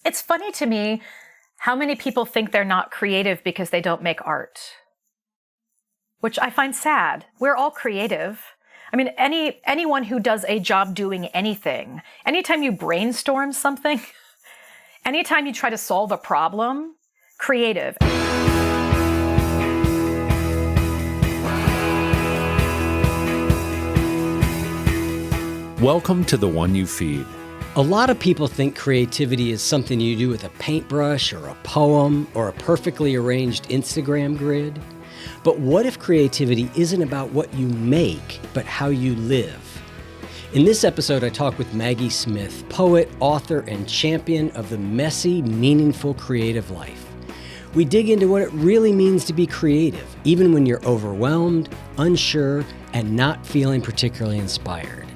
it's funny to me how many people think they're not creative because they don't make art, which I find sad. We're all creative. I mean, anyone who does a job doing anything, anytime you brainstorm something, anytime you try to solve a problem, creative. Welcome to The One You Feed. A lot of people think creativity is something you do with a paintbrush or a poem or a perfectly arranged Instagram grid. But what if creativity isn't about what you make, but how you live? In this episode, I talk with Maggie Smith, poet, author, and champion of the messy, meaningful, creative life. We dig into what it really means to be creative, even when you're overwhelmed, unsure, and not feeling particularly inspired.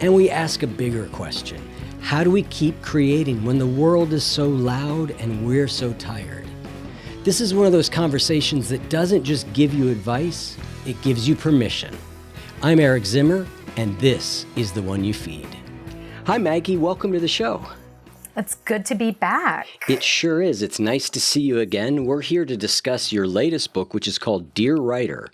And we ask a bigger question. How do we keep creating when the world is so loud and we're so tired? This is one of those conversations that doesn't just give you advice, it gives you permission. I'm Eric Zimmer, and this is The One You Feed. Hi, Maggie. Welcome to the show. It's good to be back. It sure is. It's nice to see you again. We're here to discuss your latest book, which is called Dear Writer,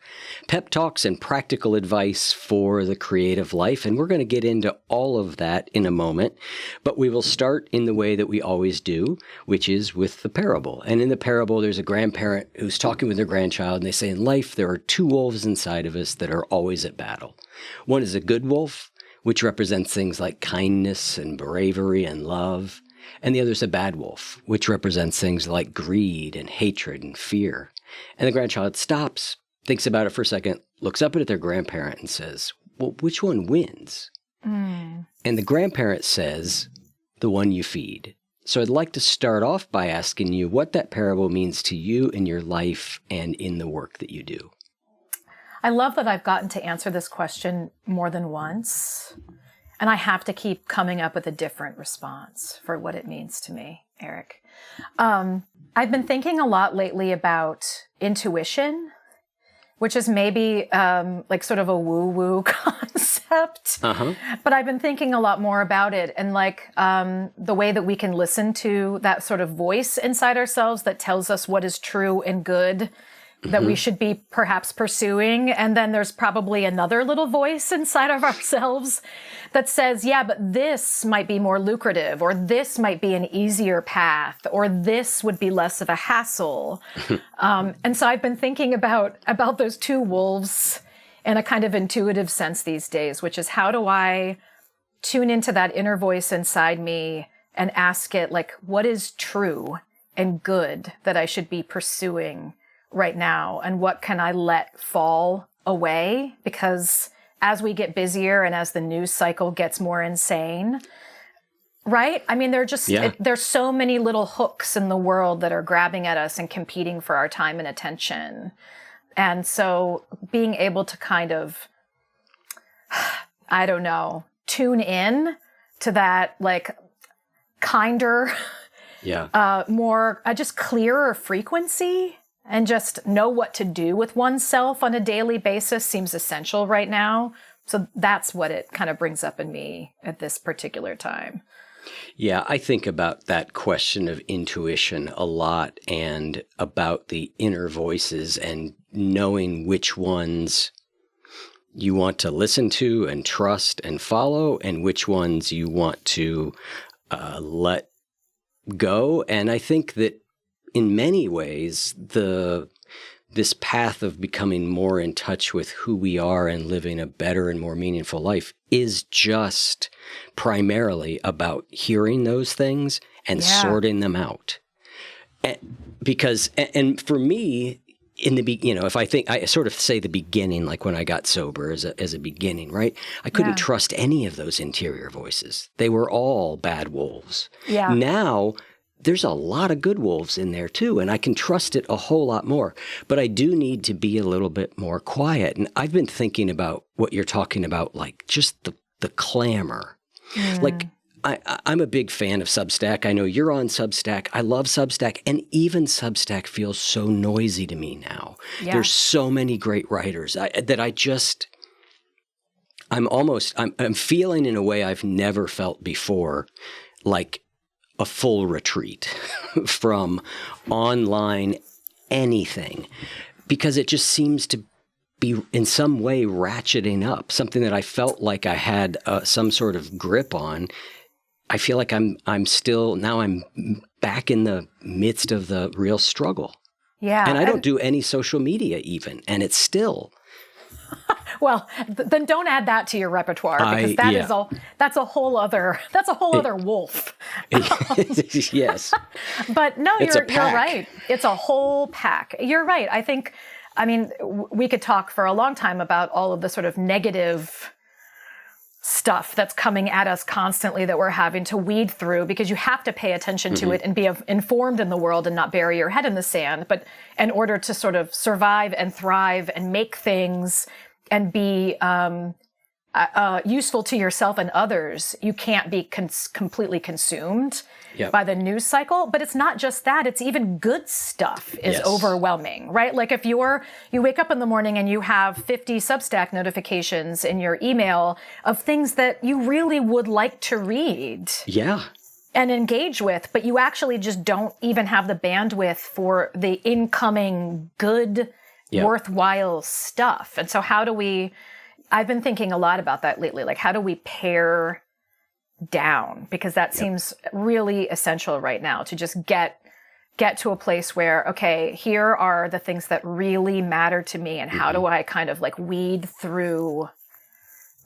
Pep Talks and Practical Advice for the Creative Life. And we're going to get into all of that in a moment. But we will start in the way that we always do, which is with the parable. And in the parable, there's a grandparent who's talking with their grandchild. And they say, in life, there are two wolves inside of us that are always at battle. One is a good wolf, which represents things like kindness and bravery and love. And the other is a bad wolf, which represents things like greed and hatred and fear. And the grandchild stops, thinks about it for a second, looks up at their grandparent and says, well, which one wins? And the grandparent says, the one you feed. So I'd like to start off by asking you what that parable means to you in your life and in the work that you do. I love that I've gotten to answer this question more than once. And I have to keep coming up with a different response for what it means to me, Eric. I've been thinking a lot lately about intuition, which is maybe like sort of a woo-woo concept. But I've been thinking a lot more about it and like the way that we can listen to that sort of voice inside ourselves that tells us what is true and good that we should be perhaps pursuing. And then there's probably another little voice inside of ourselves that says, yeah, but this might be more lucrative, or this might be an easier path, or this would be less of a hassle. And so I've been thinking about those two wolves in a kind of intuitive sense these days, which is how do I tune into that inner voice inside me and ask it, like, what is true and good that I should be pursuing right now, and what can I let fall away? Because as we get busier and as the news cycle gets more insane, right? I mean, there's so many little hooks in the world that are grabbing at us and competing for our time and attention. And so being able to kind of, I don't know, tune in to that like kinder, more, just clearer frequency, and just know what to do with oneself on a daily basis seems essential right now. So that's what it kind of brings up in me at this particular time. Yeah, I think about that question of intuition a lot and about the inner voices and knowing which ones you want to listen to and trust and follow and which ones you want to let go. And I think that in many ways, this path of becoming more in touch with who we are and living a better and more meaningful life is just primarily about hearing those things and sorting them out. And for me, if I think, I sort of say the beginning, like when I got sober as a beginning, right? I couldn't trust any of those interior voices. They were all bad wolves. Yeah. Now, there's a lot of good wolves in there too, and I can trust it a whole lot more. But I do need to be a little bit more quiet. And I've been thinking about what you're talking about, like just the clamor. Like I'm a big fan of Substack. I know you're on Substack. I love Substack. And even Substack feels so noisy to me now. Yeah. There's so many great writers that I'm feeling in a way I've never felt before, like a full retreat from online anything, because it just seems to be in some way ratcheting up something that I felt like I had some sort of grip on. I feel like I'm back in the midst of the real struggle. Yeah. And I don't do any social media even, and it's still. Well, then don't add that to your repertoire, because that's a whole other wolf. Yes. But no, you're pack. right. It's a whole pack. You're right. I mean, we could talk for a long time about all of the sort of negative stuff that's coming at us constantly that we're having to weed through, because you have to pay attention to it and be informed in the world and not bury your head in the sand. But in order to sort of survive and thrive and make things and be useful to yourself and others, you can't be completely consumed by the news cycle. But it's not just that, it's even good stuff is overwhelming, right? Like if you wake up in the morning and you have 50 Substack notifications in your email of things that you really would like to read. Yeah. And engage with, but you actually just don't even have the bandwidth for the incoming good, worthwhile stuff. And so I've been thinking a lot about that lately. Like, how do we pare down? Because that seems really essential right now, to just get to a place where, okay, here are the things that really matter to me. And how do I kind of like weed through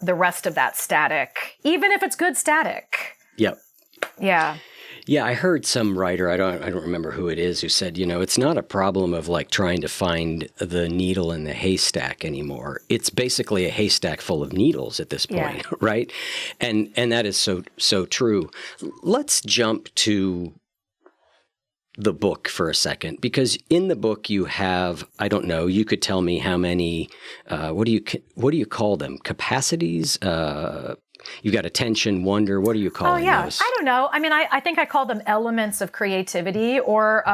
the rest of that static, even if it's good static? Yep. Yeah. Yeah, I heard some writer, I don't remember who it is, who said, it's not a problem of like trying to find the needle in the haystack anymore. It's basically a haystack full of needles at this point, right? And that is so true. Let's jump to the book for a second, because in the book you have, I don't know, you could tell me how many, what do you call them? Capacities? You've got attention, wonder. What are you calling those? I don't know. I mean, I think I call them elements of creativity, or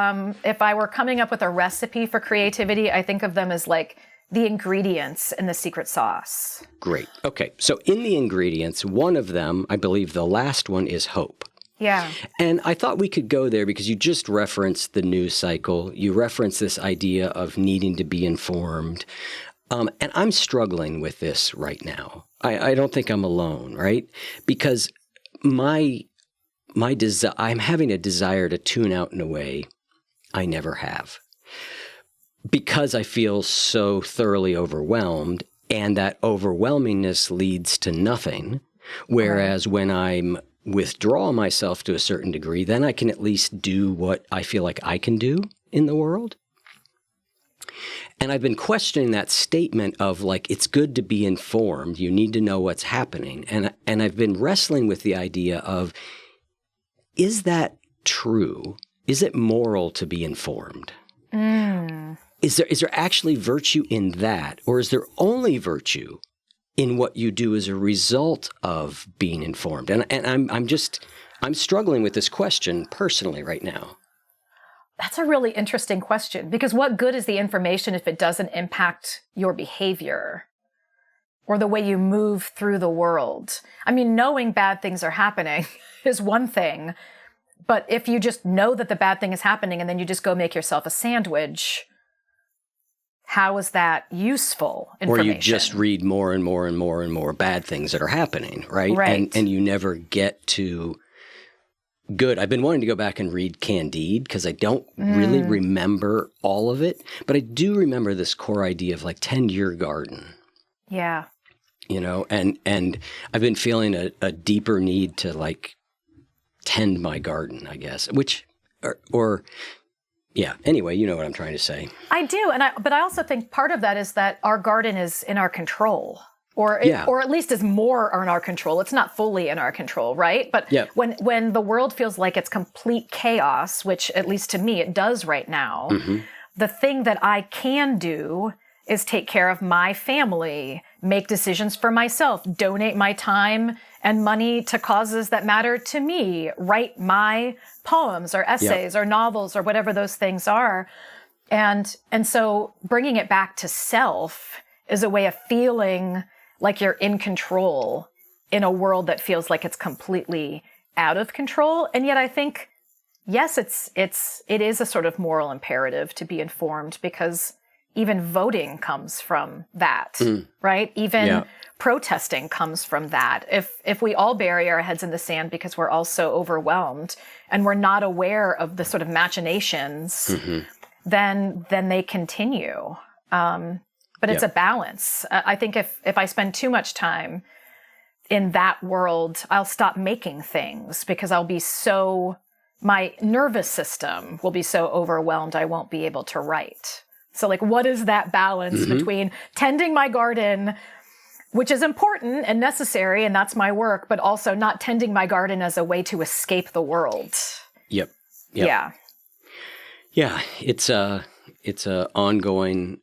if I were coming up with a recipe for creativity, I think of them as like the ingredients in the secret sauce. Great. Okay. So in the ingredients, one of them, I believe the last one, is hope. Yeah. And I thought we could go there because you just referenced the news cycle. You referenced this idea of needing to be informed. And I'm struggling with this right now. I don't think I'm alone, right? Because I'm having a desire to tune out in a way I never have, because I feel so thoroughly overwhelmed, and that overwhelmingness leads to nothing. Whereas when I'm withdraw myself to a certain degree, then I can at least do what I feel like I can do in the world. And I've been questioning that statement of like, it's good to be informed. You need to know what's happening. And I've been wrestling with the idea of, is that true? Is it moral to be informed? Is there actually virtue in that? Or is there only virtue in what you do as a result of being informed? And I'm struggling with this question personally right now. That's a really interesting question, because what good is the information if it doesn't impact your behavior or the way you move through the world? I mean, knowing bad things are happening is one thing, but if you just know that the bad thing is happening and then you just go make yourself a sandwich, how is that useful information? Or you just read more and more and more and more bad things that are happening, right? And you never get to good. I've been wanting to go back and read Candide because I don't really remember all of it, but I do remember this core idea of like tend your garden. Yeah. And I've been feeling a deeper need to like tend my garden, I guess, anyway, you know what I'm trying to say. I do. But I also think part of that is that our garden is in our control. Or at least is more in our control. It's not fully in our control, right? But when the world feels like it's complete chaos, which at least to me it does right now, the thing that I can do is take care of my family, make decisions for myself, donate my time and money to causes that matter to me, write my poems or essays or novels or whatever those things are. And so bringing it back to self is a way of feeling like you're in control in a world that feels like it's completely out of control. And yet I think, yes, it is a sort of moral imperative to be informed, because even voting comes from that, right? Even protesting comes from that. If we all bury our heads in the sand because we're all so overwhelmed and we're not aware of the sort of machinations, then they continue. But it's a balance. I think if I spend too much time in that world, I'll stop making things because my nervous system will be so overwhelmed I won't be able to write. So like, what is that balance between tending my garden, which is important and necessary, and that's my work, but also not tending my garden as a way to escape the world? Yep. Yeah. Yeah. It's a ongoing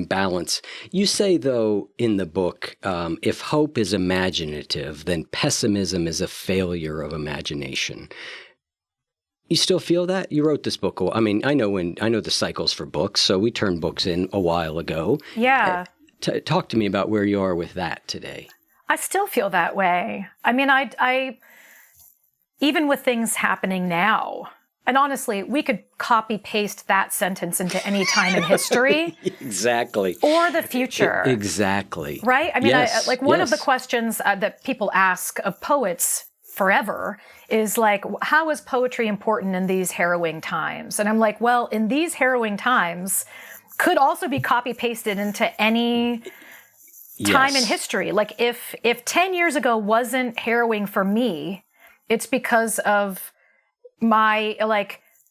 balance. You say, though, in the book, if hope is imaginative, then pessimism is a failure of imagination. You still feel that? You wrote this book. I mean, I know the cycles for books, so we turned books in a while ago. Yeah. Talk to me about where you are with that today. I still feel that way. I mean, I even with things happening now, and honestly, we could copy paste that sentence into any time in history. Exactly. Or the future. Exactly. Right? I mean, yes. One of the questions that people ask of poets forever is like, how is poetry important in these harrowing times? And I'm like, well, in these harrowing times could also be copy pasted into any time in history. Like if 10 years ago wasn't harrowing for me, it's because of my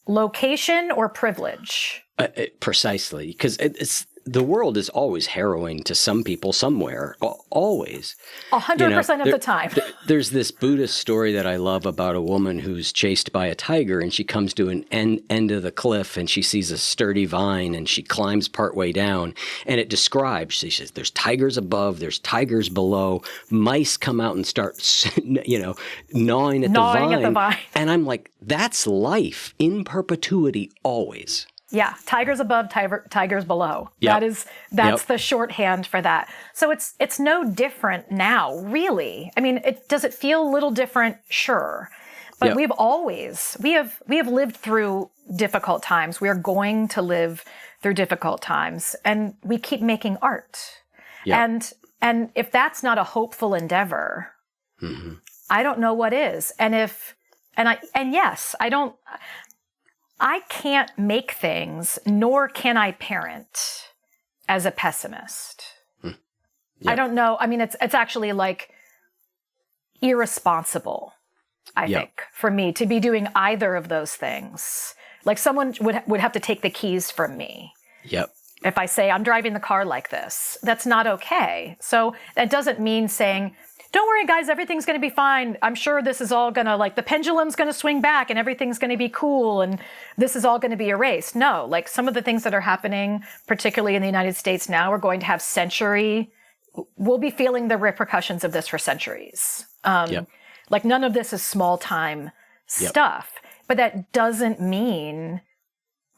location or privilege. Precisely. Because the world is always harrowing to some people somewhere, always. 100% of the time. There's this Buddhist story that I love about a woman who's chased by a tiger, and she comes to an end of the cliff, and she sees a sturdy vine, and she climbs partway down, and it describes, she says, there's tigers above, there's tigers below, mice come out and start, gnawing at the vine. And I'm like, that's life in perpetuity always. Yeah, tigers above, tigers below. Yep. That's the shorthand for that. So it's no different now, really. I mean, does it feel a little different? Sure. But we have lived through difficult times. We are going to live through difficult times, and we keep making art. Yep. And if that's not a hopeful endeavor, I don't know what is. I can't make things, nor can I parent as a pessimist. Yep. I don't know. I mean, it's actually like irresponsible, I think, for me to be doing either of those things. Like someone would have to take the keys from me. Yep. If I say I'm driving the car like this, that's not okay. So that doesn't mean saying, don't worry, guys, everything's going to be fine. I'm sure this is all going to, the pendulum's going to swing back and everything's going to be cool and this is all going to be erased. No, some of the things that are happening, particularly in the United States now, are going to have we'll be feeling the repercussions of this for centuries. None of this is small time stuff, but that doesn't mean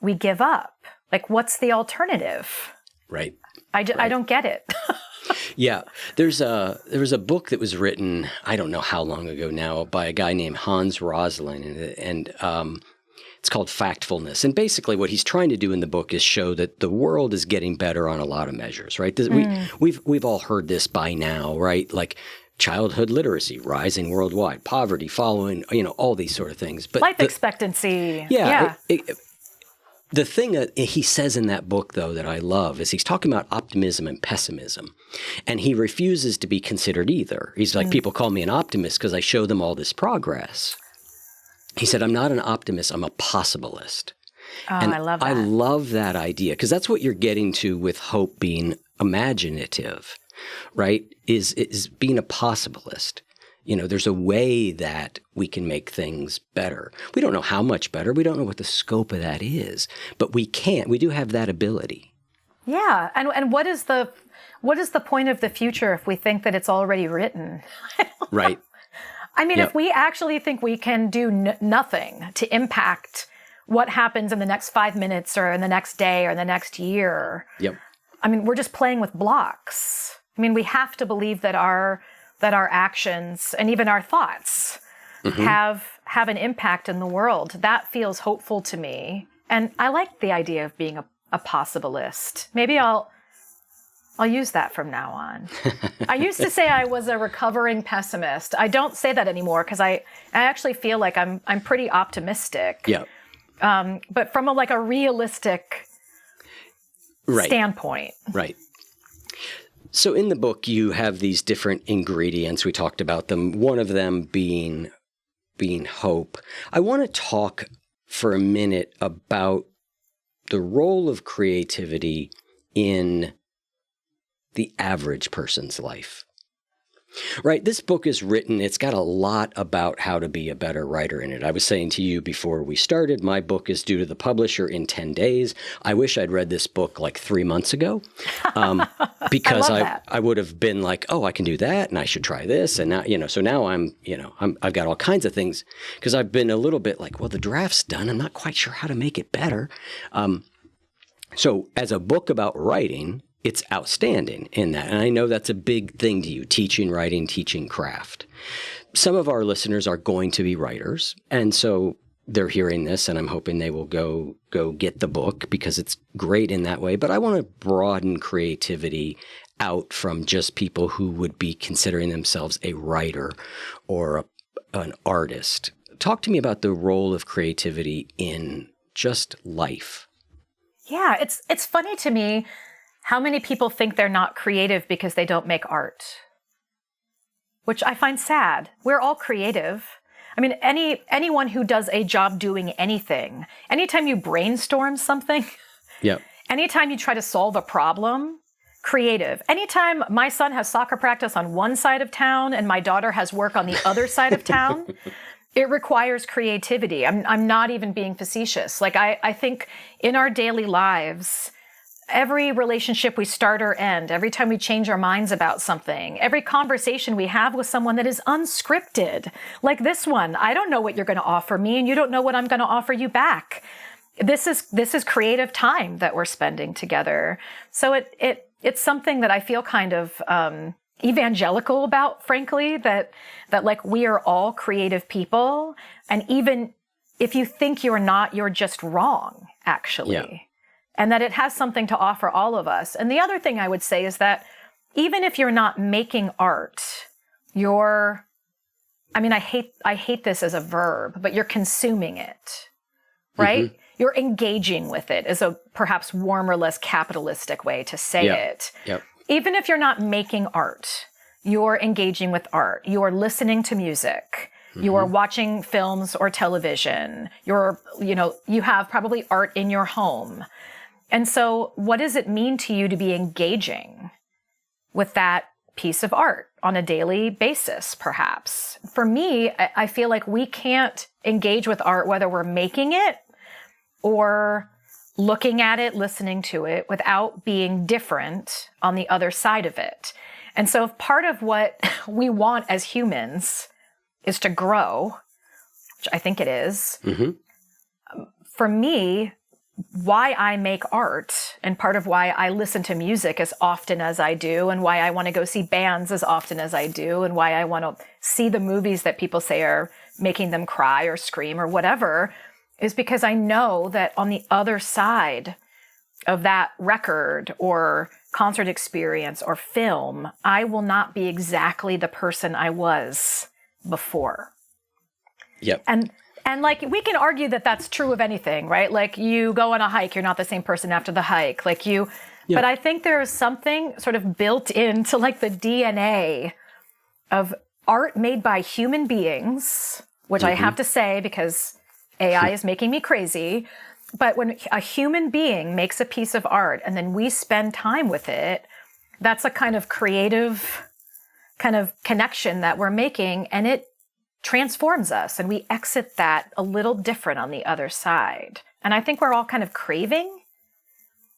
we give up. What's the alternative? Right. I don't get it. Yeah, there was a book that was written, I don't know how long ago now, by a guy named Hans Rosling, and it's called Factfulness. And basically what he's trying to do in the book is show that the world is getting better on a lot of measures, right? We've all heard this by now, right? Like childhood literacy rising worldwide, poverty following, all these sort of things. But life expectancy. Yeah. The thing that he says in that book, though, that I love is he's talking about optimism and pessimism, and he refuses to be considered either. He's like, people call me an optimist because I show them all this progress. He said, I'm not an optimist, I'm a possibilist. Oh, and I love that. I love that idea because that's what you're getting to with hope being imaginative, right, is being a possibilist. There's a way that we can make things better. We don't know how much better. We don't know what the scope of that is, but we do have that ability. Yeah. And what is the point of the future if we think that it's already written? Right. I mean, if we actually think we can do nothing to impact what happens in the next 5 minutes or in the next day or in the next year, I mean, we're just playing with blocks. I mean, we have to believe that our actions and even our thoughts have an impact in the world. That feels hopeful to me. And I like the idea of being a possibilist. Maybe I'll use that from now on. I used to say I was a recovering pessimist. I don't say that anymore because I actually feel like I'm pretty optimistic. Yeah. But from a realistic standpoint. Right. So in the book, you have these different ingredients. We talked about them. One of them being hope. I want to talk for a minute about the role of creativity in the average person's life. Right? This book is written, it's got a lot about how to be a better writer in it. I was saying to you before we started, my book is due to the publisher in 10 days. I wish I'd read this book 3 months ago because I would have been like, oh, I can do that and I should try this. And now, so now I've got all kinds of things because I've been a little bit like, well, the draft's done. I'm not quite sure how to make it better. So as a book about writing, it's outstanding in that. And I know that's a big thing to you, teaching writing, teaching craft. Some of our listeners are going to be writers. And so they're hearing this and I'm hoping they will go get the book because it's great in that way. But I want to broaden creativity out from just people who would be considering themselves a writer or an artist. Talk to me about the role of creativity in just life. Yeah, it's funny to me how many people think they're not creative because they don't make art, which I find sad. We're all creative. I mean, anyone who does a job doing anything, anytime you brainstorm something, anytime you try to solve a problem, creative. Anytime my son has soccer practice on one side of town and my daughter has work on the other side of town, it requires creativity. I'm not even being facetious. I think in our daily lives, every relationship we start or end, every time we change our minds about something, every conversation we have with someone that is unscripted, like this one, I don't know what you're going to offer me and you don't know what I'm going to offer you back. This is creative time that we're spending together. So it's something that I feel kind of evangelical about, frankly, that we are all creative people. And even if you think you're not, you're just wrong, actually. Yeah. And that it has something to offer all of us. And the other thing I would say is that even if you're not making art, I hate this as a verb, but you're consuming it, right? Mm-hmm. You're engaging with it is a perhaps warmer, less capitalistic way to say it. Yep. Even if you're not making art, you're engaging with art. You're listening to music. Mm-hmm. You're watching films or television. You have probably art in your home. And so what does it mean to you to be engaging with that piece of art on a daily basis, perhaps? For me, I feel like we can't engage with art, whether we're making it or looking at it, listening to it, without being different on the other side of it. And so if part of what we want as humans is to grow, which I think it is, for me, why I make art and part of why I listen to music as often as I do and why I want to go see bands as often as I do and why I want to see the movies that people say are making them cry or scream or whatever is because I know that on the other side of that record or concert experience or film, I will not be exactly the person I was before. Yep. And we can argue that that's true of anything, right? Like you go on a hike, you're not the same person after the hike. But I think there is something sort of built into the DNA of art made by human beings, which I have to say because AI is making me crazy. But when a human being makes a piece of art and then we spend time with it, that's a kind of creative kind of connection that we're making, and it transforms us, and we exit that a little different on the other side. And I think we're all kind of craving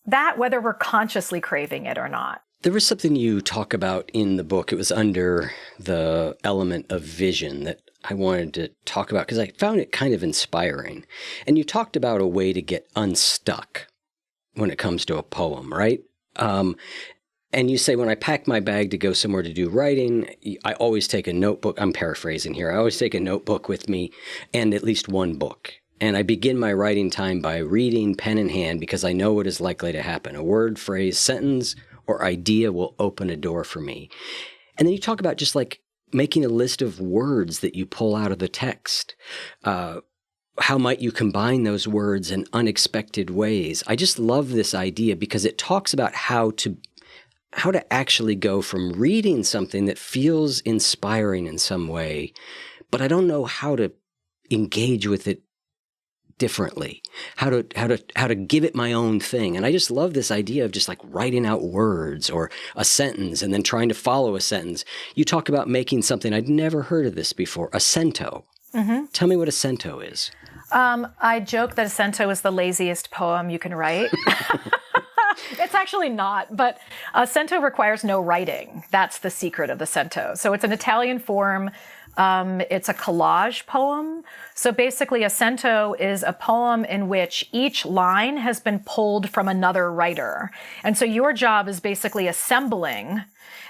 that, whether we're consciously craving it or not. There was something you talk about in the book. It was under the element of vision that I wanted to talk about because I found it kind of inspiring. And you talked about a way to get unstuck when it comes to a poem, right? And you say, when I pack my bag to go somewhere to do writing, I always take a notebook. I'm paraphrasing here. I always take a notebook with me and at least one book. And I begin my writing time by reading pen in hand because I know what is likely to happen. A word, phrase, sentence, or idea will open a door for me. And then you talk about just like making a list of words that you pull out of the text. How might you combine those words in unexpected ways? I just love this idea because it talks about how to actually go from reading something that feels inspiring in some way, but I don't know how to engage with it differently, how to give it my own thing. And I just love this idea of just like writing out words or a sentence and then trying to follow a sentence. You talk about making something, I'd never heard of this before, a cento. Mm-hmm. Tell me what a cento is. I joke that a cento is the laziest poem you can write. It's actually not, but a cento requires no writing. That's the secret of the cento. So it's an Italian form. It's a collage poem. So basically a cento is a poem in which each line has been pulled from another writer. And so your job is basically assembling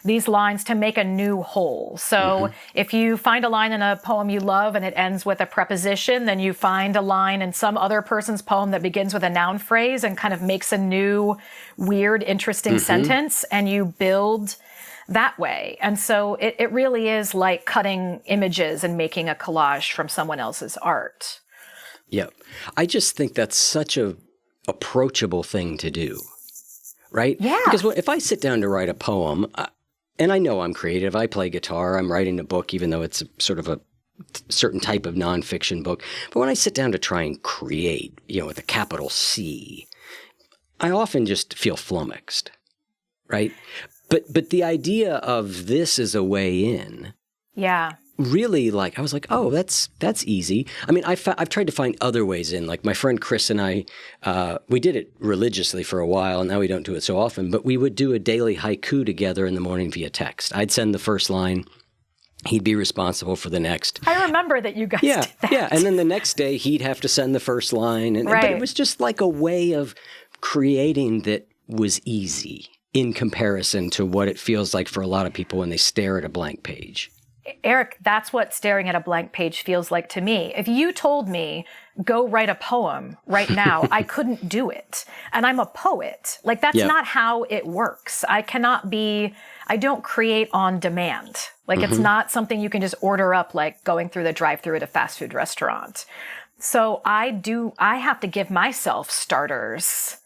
these lines to make a new whole. So if you find a line in a poem you love and it ends with a preposition, then you find a line in some other person's poem that begins with a noun phrase and kind of makes a new, weird, interesting sentence, and you build that way. And so it really is like cutting images and making a collage from someone else's art. Yep. I just think that's such a approachable thing to do, right? Yeah. Because if I sit down to write a poem, and I know I'm creative, I play guitar, I'm writing a book, even though it's sort of a certain type of nonfiction book. But when I sit down to try and create, with a capital C, I often just feel flummoxed, right? But the idea of this as a way in, yeah, really, like, I was like, oh, that's easy. I mean, I've tried to find other ways in. Like my friend Chris and I, we did it religiously for a while, and now we don't do it so often. But we would do a daily haiku together in the morning via text. I'd send the first line. He'd be responsible for the next. I remember that you guys did that. Yeah, and then the next day he'd have to send the first line. But it was just like a way of creating that was easy in comparison to what it feels like for a lot of people when they stare at a blank page. Eric, that's what staring at a blank page feels like to me. If you told me, go write a poem right now, I couldn't do it. And I'm a poet. Like, that's not how it works. I don't create on demand. Like, it's not something you can just order up, like going through the drive-thru at a fast food restaurant. So I have to give myself starters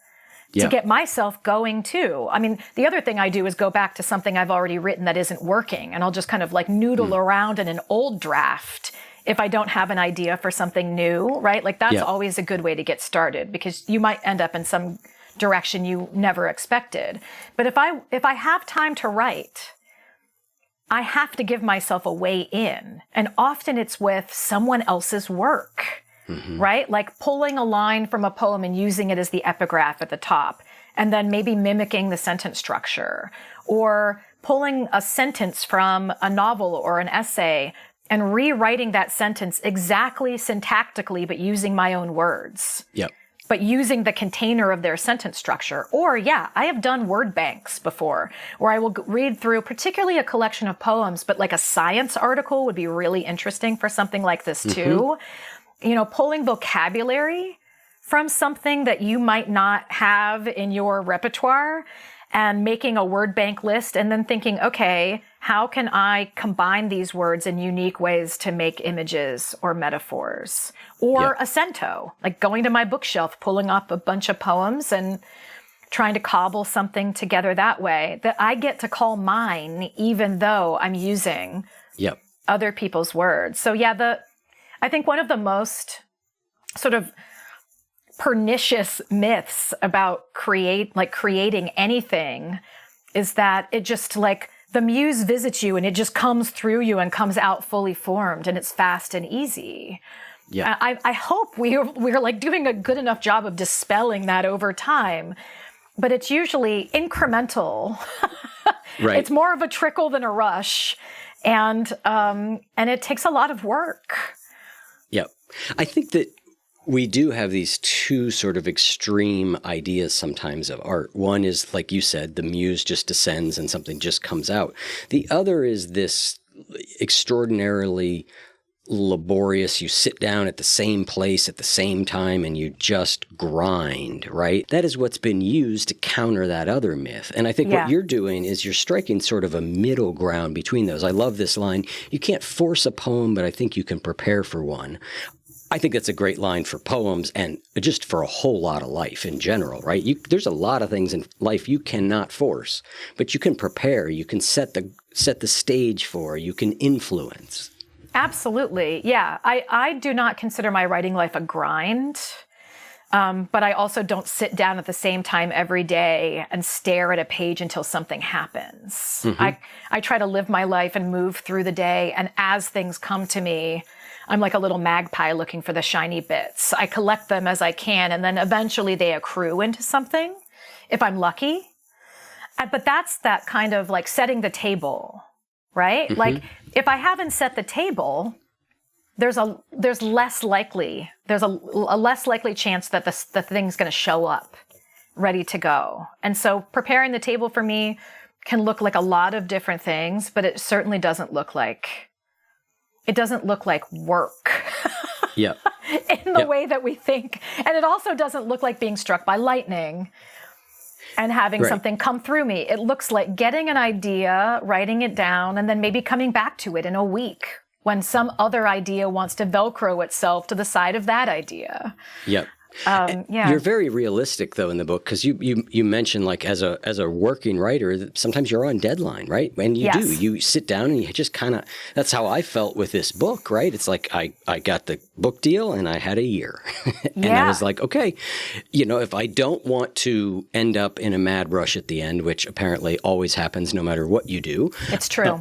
to get myself going too. I mean, the other thing I do is go back to something I've already written that isn't working, and I'll just kind of like noodle around in an old draft if I don't have an idea for something new, right? Like that's always a good way to get started, because you might end up in some direction you never expected. But if I have time to write, I have to give myself a way in, and often it's with someone else's work. Right? Like pulling a line from a poem and using it as the epigraph at the top, and then maybe mimicking the sentence structure, or pulling a sentence from a novel or an essay and rewriting that sentence exactly syntactically, but using my own words. Yep. But using the container of their sentence structure. Or I have done word banks before, where I will read through particularly a collection of poems, but like a science article would be really interesting for something like this too. Pulling vocabulary from something that you might not have in your repertoire and making a word bank list, and then thinking, okay, how can I combine these words in unique ways to make images or metaphors? Or a cento, like going to my bookshelf, pulling up a bunch of poems and trying to cobble something together that way that I get to call mine, even though I'm using other people's words. So I think one of the most sort of pernicious myths about creating anything is that it just like the muse visits you and it just comes through you and comes out fully formed and it's fast and easy. Yeah. I hope we're like doing a good enough job of dispelling that over time, but it's usually incremental. Right. It's more of a trickle than a rush, and it takes a lot of work. Yep. I think that We do have these two sort of extreme ideas sometimes of art. One is, like you said, the muse just descends and something just comes out. The other is this extraordinarily laborious, you sit down at the same place at the same time and you just grind, right? That is what's been used to counter that other myth. And I think what you're doing is you're striking sort of a middle ground between those. I love this line. You can't force a poem, but I think you can prepare for one. I think that's a great line for poems and just for a whole lot of life in general, right? There's a lot of things in life you cannot force, but you can prepare, you can set the stage for, you can influence. Absolutely. Yeah. I do not consider my writing life a grind, but I also don't sit down at the same time every day and stare at a page until something happens. Mm-hmm. I try to live my life and move through the day, and as things come to me, I'm like a little magpie looking for the shiny bits. I collect them as I can, and then eventually they accrue into something, if I'm lucky. But that's that kind of like setting the table, right? Mm-hmm. Like if I haven't set the table, there's a less likely chance that the thing's going to show up ready to go. And so preparing the table for me can look like a lot of different things, but it certainly doesn't look like work. Yep. In the way that we think. And it also doesn't look like being struck by lightning and having something come through me. It looks like getting an idea, writing it down, and then maybe coming back to it in a week when some other idea wants to Velcro itself to the side of that idea. Yep. You're very realistic, though, in the book, because you mentioned, like, as a working writer, sometimes you're on deadline, right? And you sit down and you just kind of, that's how I felt with this book, right? It's like I got the book deal and I had a year. And I was like, okay, if I don't want to end up in a mad rush at the end, which apparently always happens no matter what you do. It's true.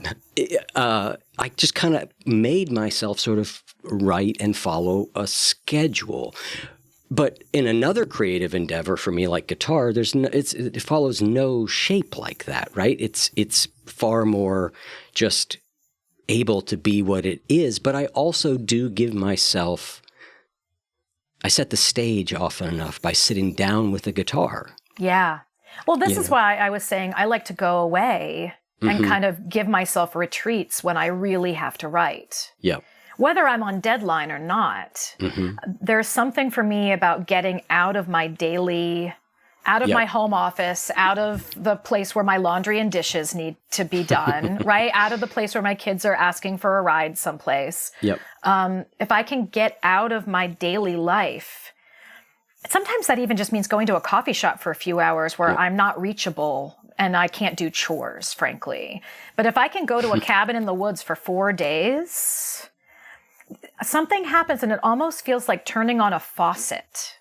I just kind of made myself sort of write and follow a schedule. But in another creative endeavor for me, like guitar, it follows no shape like that, right? It's far more just able to be what it is. But I also do I set the stage often enough by sitting down with a guitar. Yeah. Well, this is why I was saying I like to go away and kind of give myself retreats when I really have to write. Yeah. Whether I'm on deadline or not, there's something for me about getting out of my my home office, out of the place where my laundry and dishes need to be done, right? Out of the place where my kids are asking for a ride someplace. Yep. If I can get out of my daily life, sometimes that even just means going to a coffee shop for a few hours where I'm not reachable and I can't do chores, frankly. But if I can go to a cabin in the woods for 4 days, something happens and it almost feels like turning on a faucet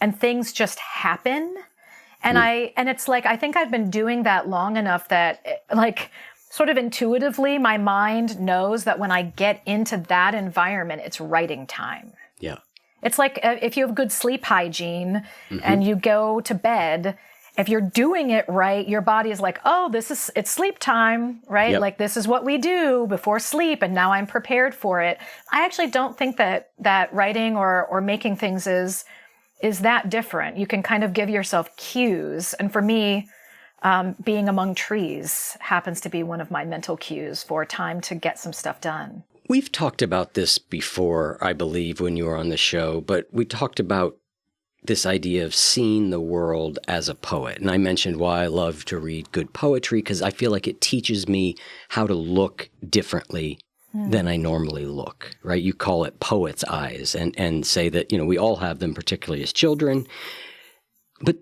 and things just happen. And it's like, I think I've been doing that long enough that like sort of intuitively my mind knows that when I get into that environment, it's writing time. Yeah. It's like if you have good sleep hygiene and you go to bed, if you're doing it right, your body is like, oh, it's sleep time, right? Yep. Like this is what we do before sleep, and now I'm prepared for it. I actually don't think that writing or making things is that different. You can kind of give yourself cues. And for me, being among trees happens to be one of my mental cues for time to get some stuff done. We've talked about this before, I believe, when you were on the show, but we talked about this idea of seeing the world as a poet. And I mentioned why I love to read good poetry, because I feel like it teaches me how to look differently than I normally look, right? You call it poet's eyes and say that, we all have them, particularly as children. But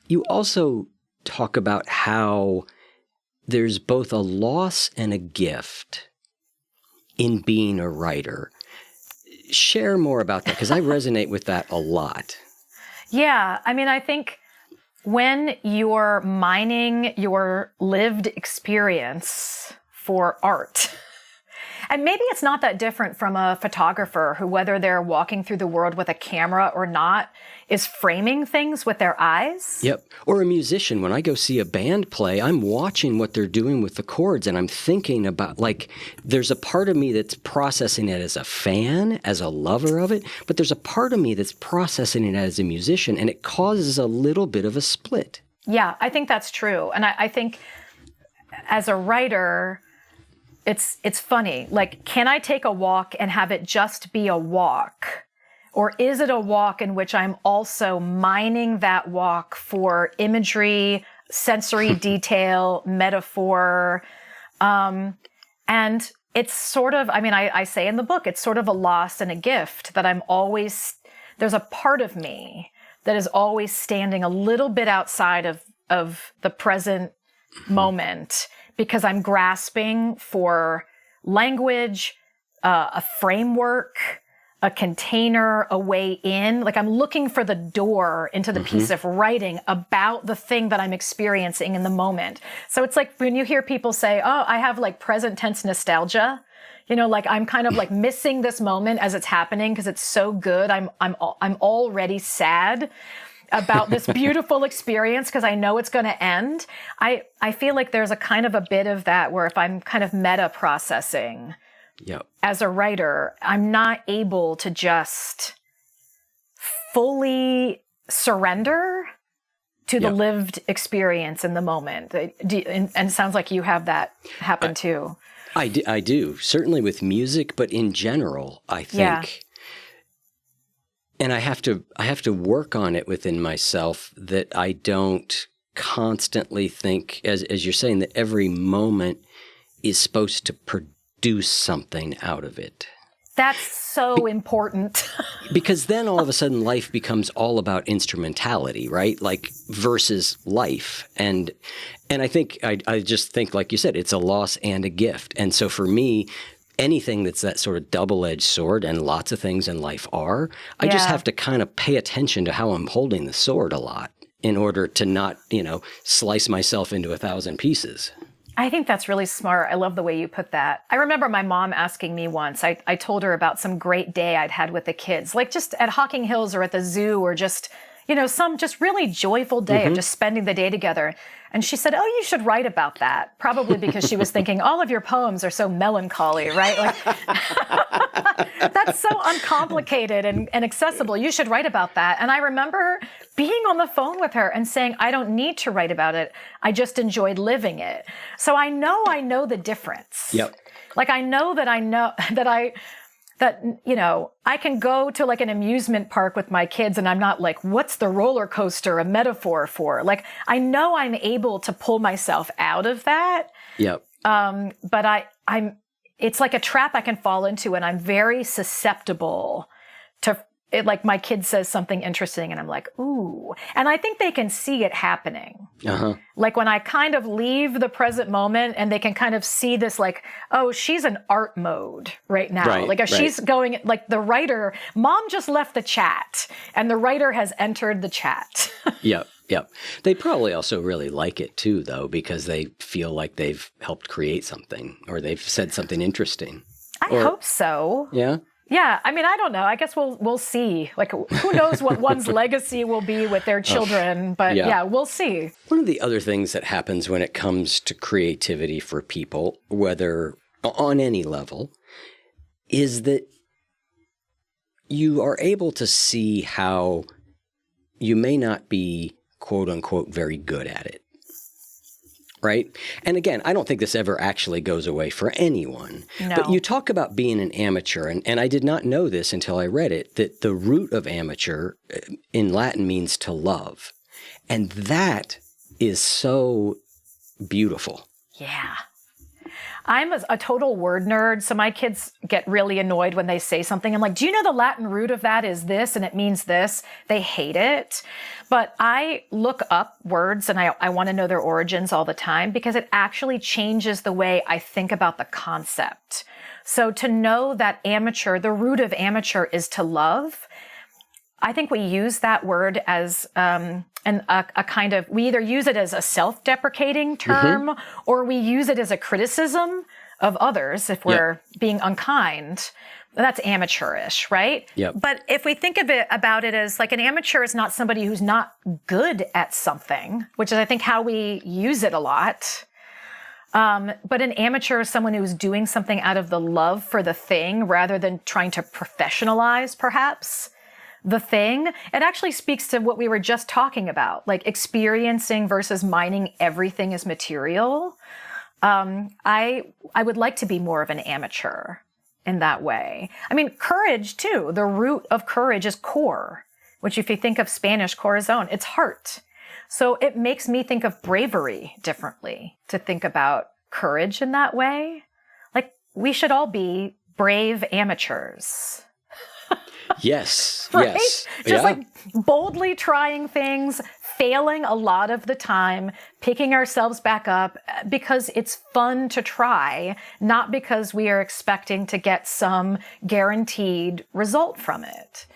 you also talk about how there's both a loss and a gift in being a writer. Share more about that, because I resonate with that a lot. Yeah. I mean, I think when you're mining your lived experience for art, And maybe it's not that different from a photographer who, whether they're walking through the world with a camera or not, is framing things with their eyes. Yep. Or a musician. When I go see a band play, I'm watching what they're doing with the chords, and I'm thinking about, like, there's a part of me that's processing it as a fan, as a lover of it, but there's a part of me that's processing it as a musician, and it causes a little bit of a split. Yeah, I think that's true. And I think as a writer, it's funny. Like, can I take a walk and have it just be a walk? Or is it a walk in which I'm also mining that walk for imagery, sensory detail, metaphor? And it's sort of, I mean, I say in the book, it's sort of a loss and a gift that I'm always, there's a part of me that is always standing a little bit outside of the present moment because I'm grasping for language, a framework, a container, a way in. Like, I'm looking for the door into the piece of writing about the thing that I'm experiencing in the moment. So it's like when you hear people say, oh, I have like present tense nostalgia, you know, like I'm kind of like missing this moment as it's happening because it's so good. I'm already sad about this beautiful experience because I know it's going to end. I feel like there's a kind of a bit of that where if I'm kind of meta processing, Yep. as a writer, I'm not able to just fully surrender to the lived experience in the moment. And it sounds like you have that happen too. I do. Certainly with music, but in general, I think. Yeah. And I have to work on it within myself that I don't constantly think, as you're saying, that every moment is supposed to produce something out of it. That's so important. Because then all of a sudden life becomes all about instrumentality, right? Like versus life. And I think, I just think, like you said, it's a loss and a gift. And so for me, anything that's that sort of double-edged sword, and lots of things in life are, I just have to kind of pay attention to how I'm holding the sword a lot in order to not, slice myself into 1,000 pieces. I think that's really smart. I love the way you put that. I remember my mom asking me once, I told her about some great day I'd had with the kids, like just at Hocking Hills or at the zoo or just, some just really joyful day of just spending the day together. And she said, oh, you should write about that. Probably because she was thinking all of your poems are so melancholy, right? Like, that's so uncomplicated and accessible. You should write about that. And I remember being on the phone with her and saying, I don't need to write about it. I just enjoyed living it. So I know the difference. Yep. Like, I know that I can go to like an amusement park with my kids and I'm not like, what's the roller coaster a metaphor for? Like, I know I'm able to pull myself out of that. Yep. But it's like a trap I can fall into, and I'm very susceptible to it. Like, my kid says something interesting and I'm like, ooh. And I think they can see it happening. Uh-huh. Like, when I kind of leave the present moment and they can kind of see this, like, oh, she's in art mode right now. Right, like, she's going, like, the writer, mom just left the chat and the writer has entered the chat. Yep. They probably also really like it too, though, because they feel like they've helped create something or they've said something interesting. I hope so. Yeah. Yeah, I mean, I don't know. I guess we'll see. Like, who knows what one's legacy will be with their children, but yeah, we'll see. One of the other things that happens when it comes to creativity for people, whether on any level, is that you are able to see how you may not be, quote unquote, very good at it. Right? And again, I don't think this ever actually goes away for anyone. No. But you talk about being an amateur, and I did not know this until I read it, that the root of amateur in Latin means to love. And that is so beautiful. Yeah. I'm a total word nerd, so my kids get really annoyed when they say something. I'm like, do you know the Latin root of that is this and it means this? They hate it. But I look up words and I want to know their origins all the time because it actually changes the way I think about the concept. So to know that amateur, the root of amateur is to love, I think we use that word as a kind of, we either use it as a self-deprecating term or we use it as a criticism of others if we're being unkind. That's amateurish, right? Yep. But if we think of it about it as like an amateur is not somebody who's not good at something, which is I think how we use it a lot. But an amateur is someone who's doing something out of the love for the thing rather than trying to professionalize perhaps the thing. It actually speaks to what we were just talking about, like experiencing versus mining everything as material. I would like to be more of an amateur in that way. I mean, courage too. The root of courage is cor, which if you think of Spanish corazón, it's heart. So it makes me think of bravery differently to think about courage in that way. Like we should all be brave amateurs. Yes. Right? Yes. Just like boldly trying things, failing a lot of the time, picking ourselves back up because it's fun to try, not because we are expecting to get some guaranteed result from it.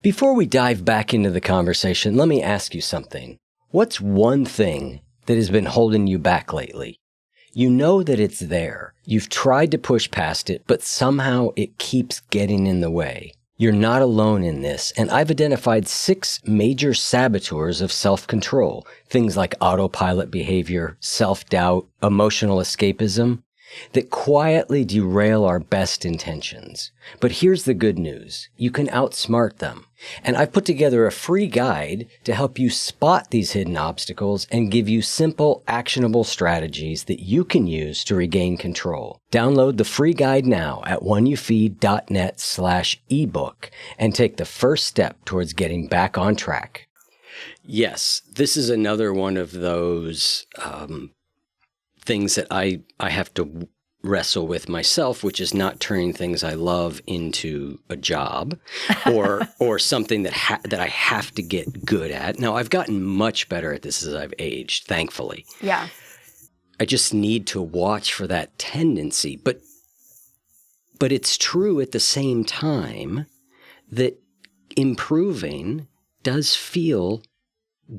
Before we dive back into the conversation, let me ask you something. What's one thing that has been holding you back lately? You know that it's there. You've tried to push past it, but somehow it keeps getting in the way. You're not alone in this, and I've identified 6 major saboteurs of self-control, things like autopilot behavior, self-doubt, emotional escapism, that quietly derail our best intentions. But here's the good news. You can outsmart them. And I've put together a free guide to help you spot these hidden obstacles and give you simple, actionable strategies that you can use to regain control. Download the free guide now at oneyoufeed.net/ebook and take the first step towards getting back on track. Yes, this is another one of those things that I have to wrestle with myself, which is not turning things I love into a job or something that I have to get good at. Now, I've gotten much better at this as I've aged, thankfully. Yeah. I just need to watch for that tendency. But it's true at the same time that improving does feel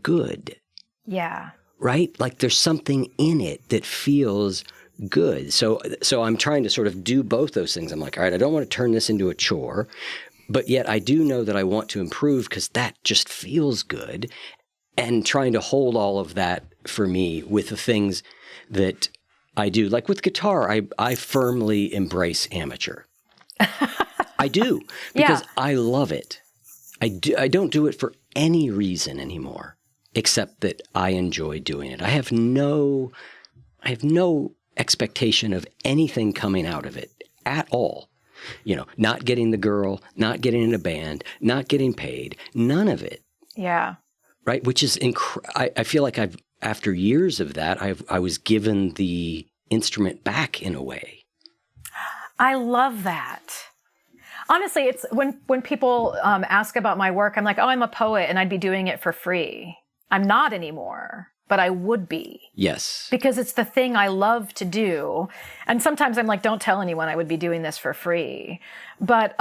good. Yeah. Right? Like there's something in it that feels good. So I'm trying to sort of do both those things. I'm like, all right, I don't want to turn this into a chore, but yet I do know that I want to improve because that just feels good. And trying to hold all of that for me with the things that I do. Like with guitar, I firmly embrace amateur. I do because I love it. I don't do it for any reason anymore, except that I enjoy doing it. I have no expectation of anything coming out of it at all. You know, not getting the girl, not getting in a band, not getting paid, none of it. Yeah. Right? Which is, I feel like after years of that, I was given the instrument back in a way. I love that. Honestly, it's when people ask about my work, I'm like, oh, I'm a poet and I'd be doing it for free. I'm not anymore, but I would be. Yes. Because it's the thing I love to do. And sometimes I'm like, don't tell anyone I would be doing this for free. But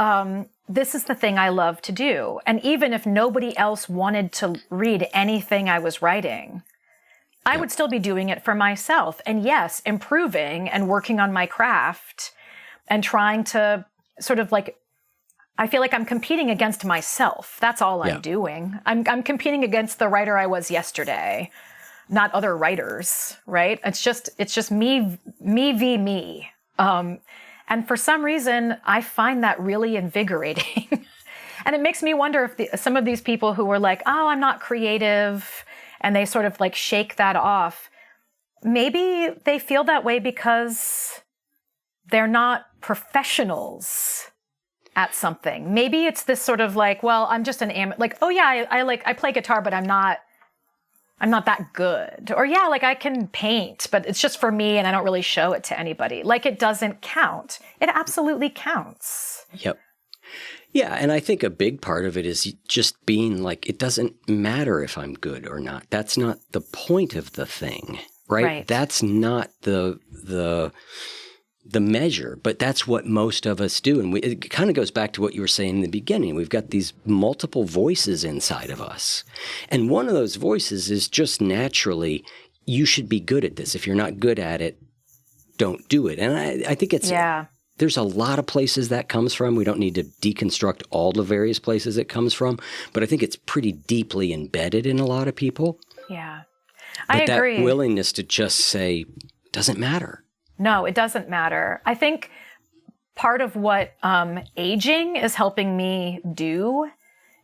this is the thing I love to do. And even if nobody else wanted to read anything I was writing, I would still be doing it for myself. And yes, improving and working on my craft and trying to sort of like, I feel like I'm competing against myself. That's all I'm doing. I'm competing against the writer I was yesterday, not other writers, right? It's just me v. me. And for some reason, I find that really invigorating. And it makes me wonder if some of these people who were like, oh, I'm not creative, and they sort of like shake that off, maybe they feel that way because they're not professionals at something. Maybe it's this sort of like, well, I'm just like, oh yeah, I play guitar, but I'm not that good. Or yeah, like I can paint, but it's just for me and I don't really show it to anybody. Like it doesn't count. It absolutely counts. Yep. Yeah, and I think a big part of it is just being like, it doesn't matter if I'm good or not. That's not the point of the thing, right? That's not the the measure, but that's what most of us do. And it kind of goes back to what you were saying in the beginning. We've got these multiple voices inside of us. And one of those voices is just naturally, you should be good at this. If you're not good at it, don't do it. And I think there's a lot of places that comes from. We don't need to deconstruct all the various places it comes from, but I think it's pretty deeply embedded in a lot of people. Yeah, I agree. But that willingness to just say, doesn't matter. No, it doesn't matter. I think part of what aging is helping me do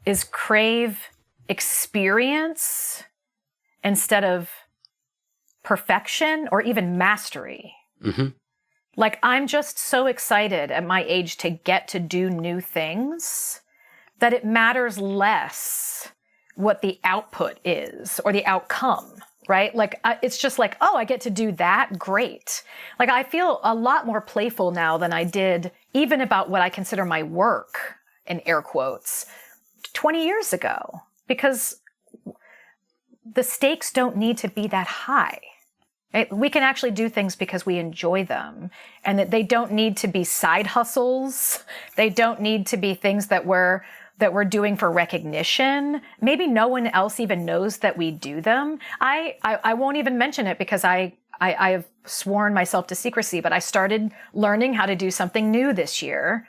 is crave experience instead of perfection or even mastery. Mm-hmm. Like, I'm just so excited at my age to get to do new things that it matters less what the output is or the outcome. Right? Like, it's just like, oh, I get to do that. Great. Like, I feel a lot more playful now than I did even about what I consider my work, in air quotes, 20 years ago, because the stakes don't need to be that high. Right? We can actually do things because we enjoy them, and that they don't need to be side hustles. They don't need to be things that we're doing for recognition. Maybe no one else even knows that we do them. I won't even mention it because I have sworn myself to secrecy, but I started learning how to do something new this year.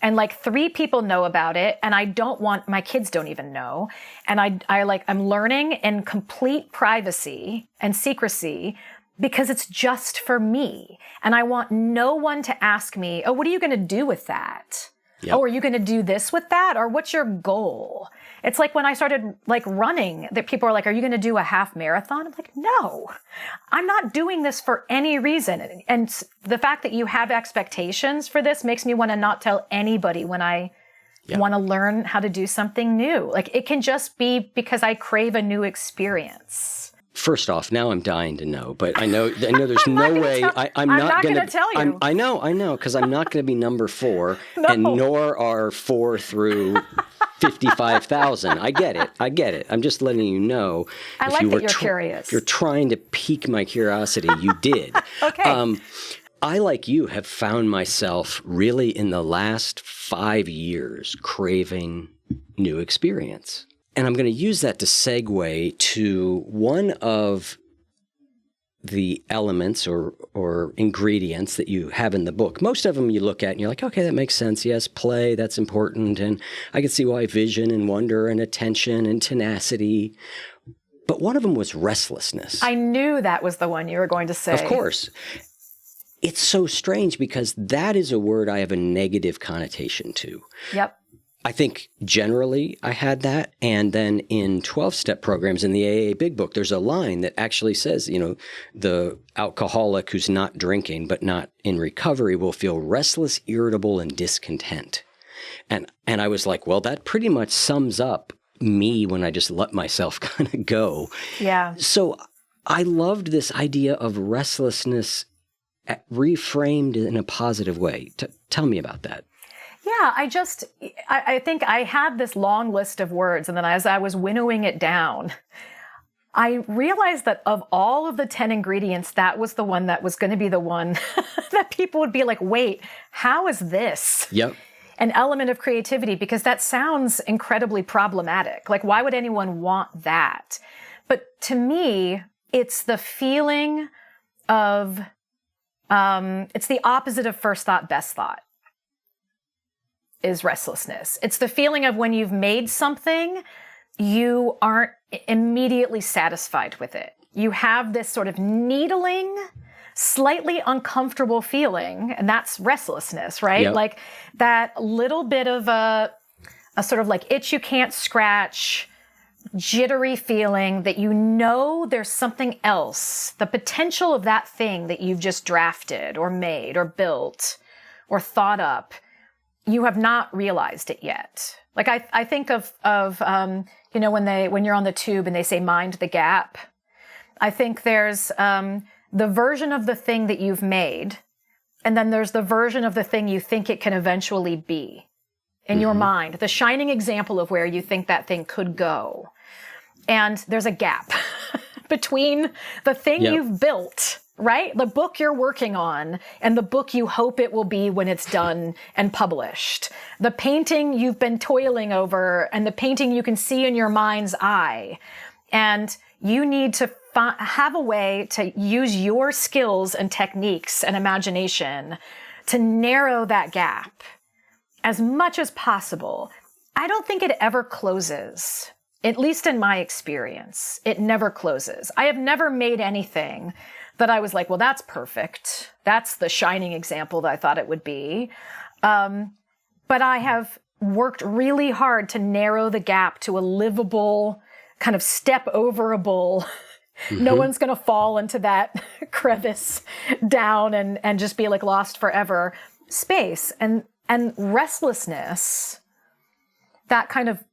And like 3 people know about it, and I don't want, my kids don't even know. And I'm learning in complete privacy and secrecy because it's just for me. And I want no one to ask me, oh, what are you going to do with that? Yep. Oh, are you going to do this with that? Or what's your goal? It's like when I started like running, that people are like, are you going to do a half marathon? I'm like, no, I'm not doing this for any reason. And the fact that you have expectations for this makes me want to not tell anybody when I want to learn how to do something new. Like, it can just be because I crave a new experience. First off, now I'm dying to know, but I know there's no way I'm not going to tell you. I know, because I'm not going to be number 4, no. And nor are 4 through 55,000. I get it. I'm just letting you know. I like that you're curious. If you're trying to pique my curiosity, you did. Okay. I, like you, have found myself really in the last 5 years craving new experience. And I'm going to use that to segue to one of the elements or ingredients that you have in the book. Most of them you look at and you're like, okay, that makes sense. Yes, play, that's important. And I can see why vision and wonder and attention and tenacity. But one of them was restlessness. I knew that was the one you were going to say. Of course. It's so strange because that is a word I have a negative connotation to. Yep. I think generally I had that. And then in 12-step programs in the AA Big Book, there's a line that actually says, the alcoholic who's not drinking but not in recovery will feel restless, irritable, and discontent. And I was like, well, that pretty much sums up me when I just let myself kind of go. Yeah. So I loved this idea of restlessness reframed in a positive way. Tell me about that. Yeah, I think I had this long list of words, and then as I was winnowing it down, I realized that of all of the 10 ingredients, that was the one that was going to be the one that people would be like, wait, how is this an element of creativity? Because that sounds incredibly problematic. Like, why would anyone want that? But to me, it's the feeling of, it's the opposite of first thought, best thought. Is restlessness. It's the feeling of when you've made something, you aren't immediately satisfied with it. You have this sort of needling, slightly uncomfortable feeling, and that's restlessness, right? Yep. Like that little bit of a sort of like itch you can't scratch, jittery feeling that there's something else, the potential of that thing that you've just drafted or made or built or thought up. You have not realized it yet. Like I think of when you're on the tube and they say mind the gap. I think there's the version of the thing that you've made, and then there's the version of the thing you think it can eventually be in your mind, the shining example of where you think that thing could go. And there's a gap between the thing you've built right? The book you're working on and the book you hope it will be when it's done and published. The painting you've been toiling over and the painting you can see in your mind's eye. And you need to have a way to use your skills and techniques and imagination to narrow that gap as much as possible. I don't think it ever closes. At least in my experience, it never closes. I have never made anything that I was like, well, that's perfect. That's the shining example that I thought it would be. But I have worked really hard to narrow the gap to a livable, kind of step overable. No one's going to fall into that crevice down and just be like lost forever space. And restlessness, that kind of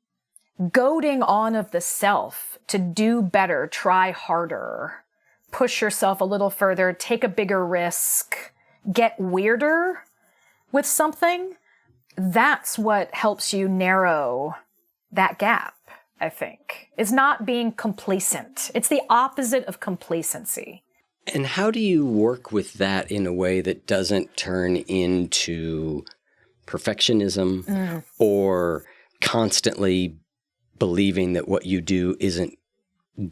goading on of the self to do better, try harder, push yourself a little further, take a bigger risk, get weirder with something, that's what helps you narrow that gap, I think. It's not being complacent. It's the opposite of complacency. And how do you work with that in a way that doesn't turn into perfectionism or constantly believing that what you do isn't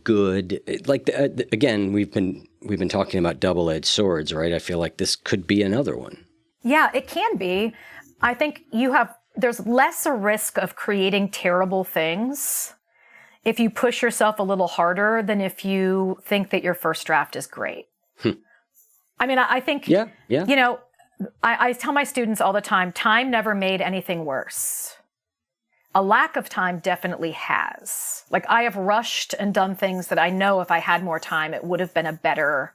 good? Like, again, we've been talking about double-edged swords, right? I feel like this could be another one. Yeah, it can be. I think there's less a risk of creating terrible things if you push yourself a little harder than if you think that your first draft is great. I mean, I think, yeah. You know, I tell my students all the time never made anything worse. A lack of time definitely has. Like, I have rushed and done things that I know if I had more time, it would have been a better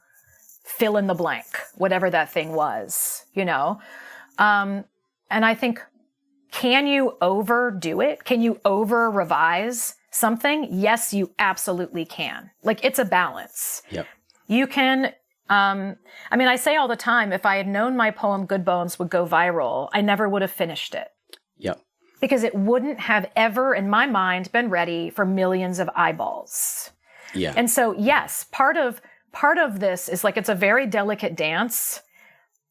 fill in the blank, whatever that thing was, you know? And I think, can you overdo it? Can you over revise something? Yes, you absolutely can. Like, it's a balance. Yep. You can, I mean, I say all the time, if I had known my poem Good Bones would go viral, I never would have finished it. Yep. Because it wouldn't have ever, in my mind, been ready for millions of eyeballs. Yeah. And so, yes, part of this is like, it's a very delicate dance.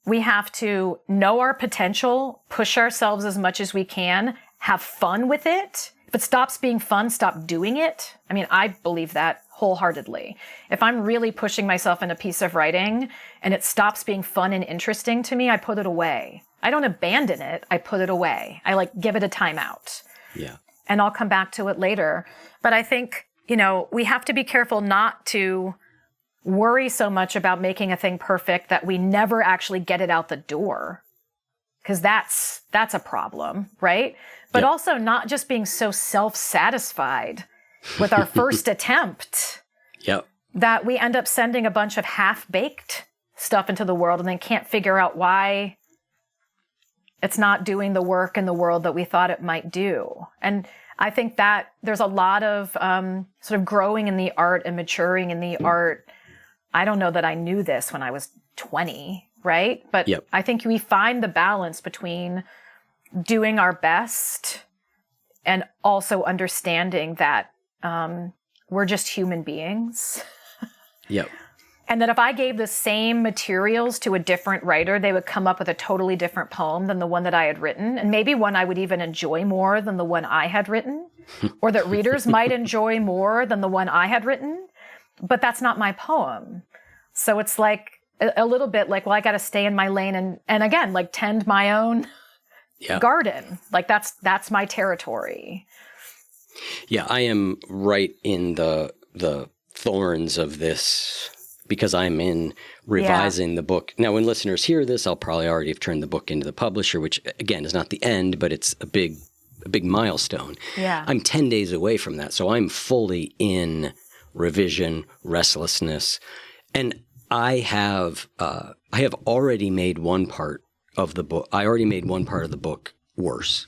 We have to know our potential, push ourselves as much as we can, have fun with it. If it stops being fun, stop doing it. I mean, I believe that wholeheartedly. If I'm really pushing myself in a piece of writing and it stops being fun and interesting to me, I put it away. I don't abandon it. I put it away. I like give it a timeout. Yeah. And I'll come back to it later. But I think, you know, we have to be careful not to worry so much about making a thing perfect that we never actually get it out the door. Because that's a problem, right? But Yep. also not just being so self-satisfied with our first attempt. Yep. That we end up sending a bunch of half-baked stuff into the world and then can't figure out why it's not doing the work in the world that we thought it might do. And I think that there's a lot of sort of growing in the art and maturing in the art. I don't know that I knew this when I was 20, right? But Yep. I think we find the balance between doing our best and also understanding that we're just human beings. Yep. And that if I gave the same materials to a different writer, they would come up with a totally different poem than the one that I had written. And maybe one I would even enjoy more than the one I had written, or that readers might enjoy more than the one I had written. But that's not my poem. So it's like a little bit like, well, I got to stay in my lane and again, like tend my own garden. Like that's my territory. Yeah, I am right in the thorns of this because I'm in revising the book. Now, when listeners hear this, I'll probably already have turned the book into the publisher, which again is not the end, but it's a big milestone. Yeah. I'm 10 days away from that, so I'm fully in revision, restlessness, and I have already made one part of the book. I already made one part of the book worse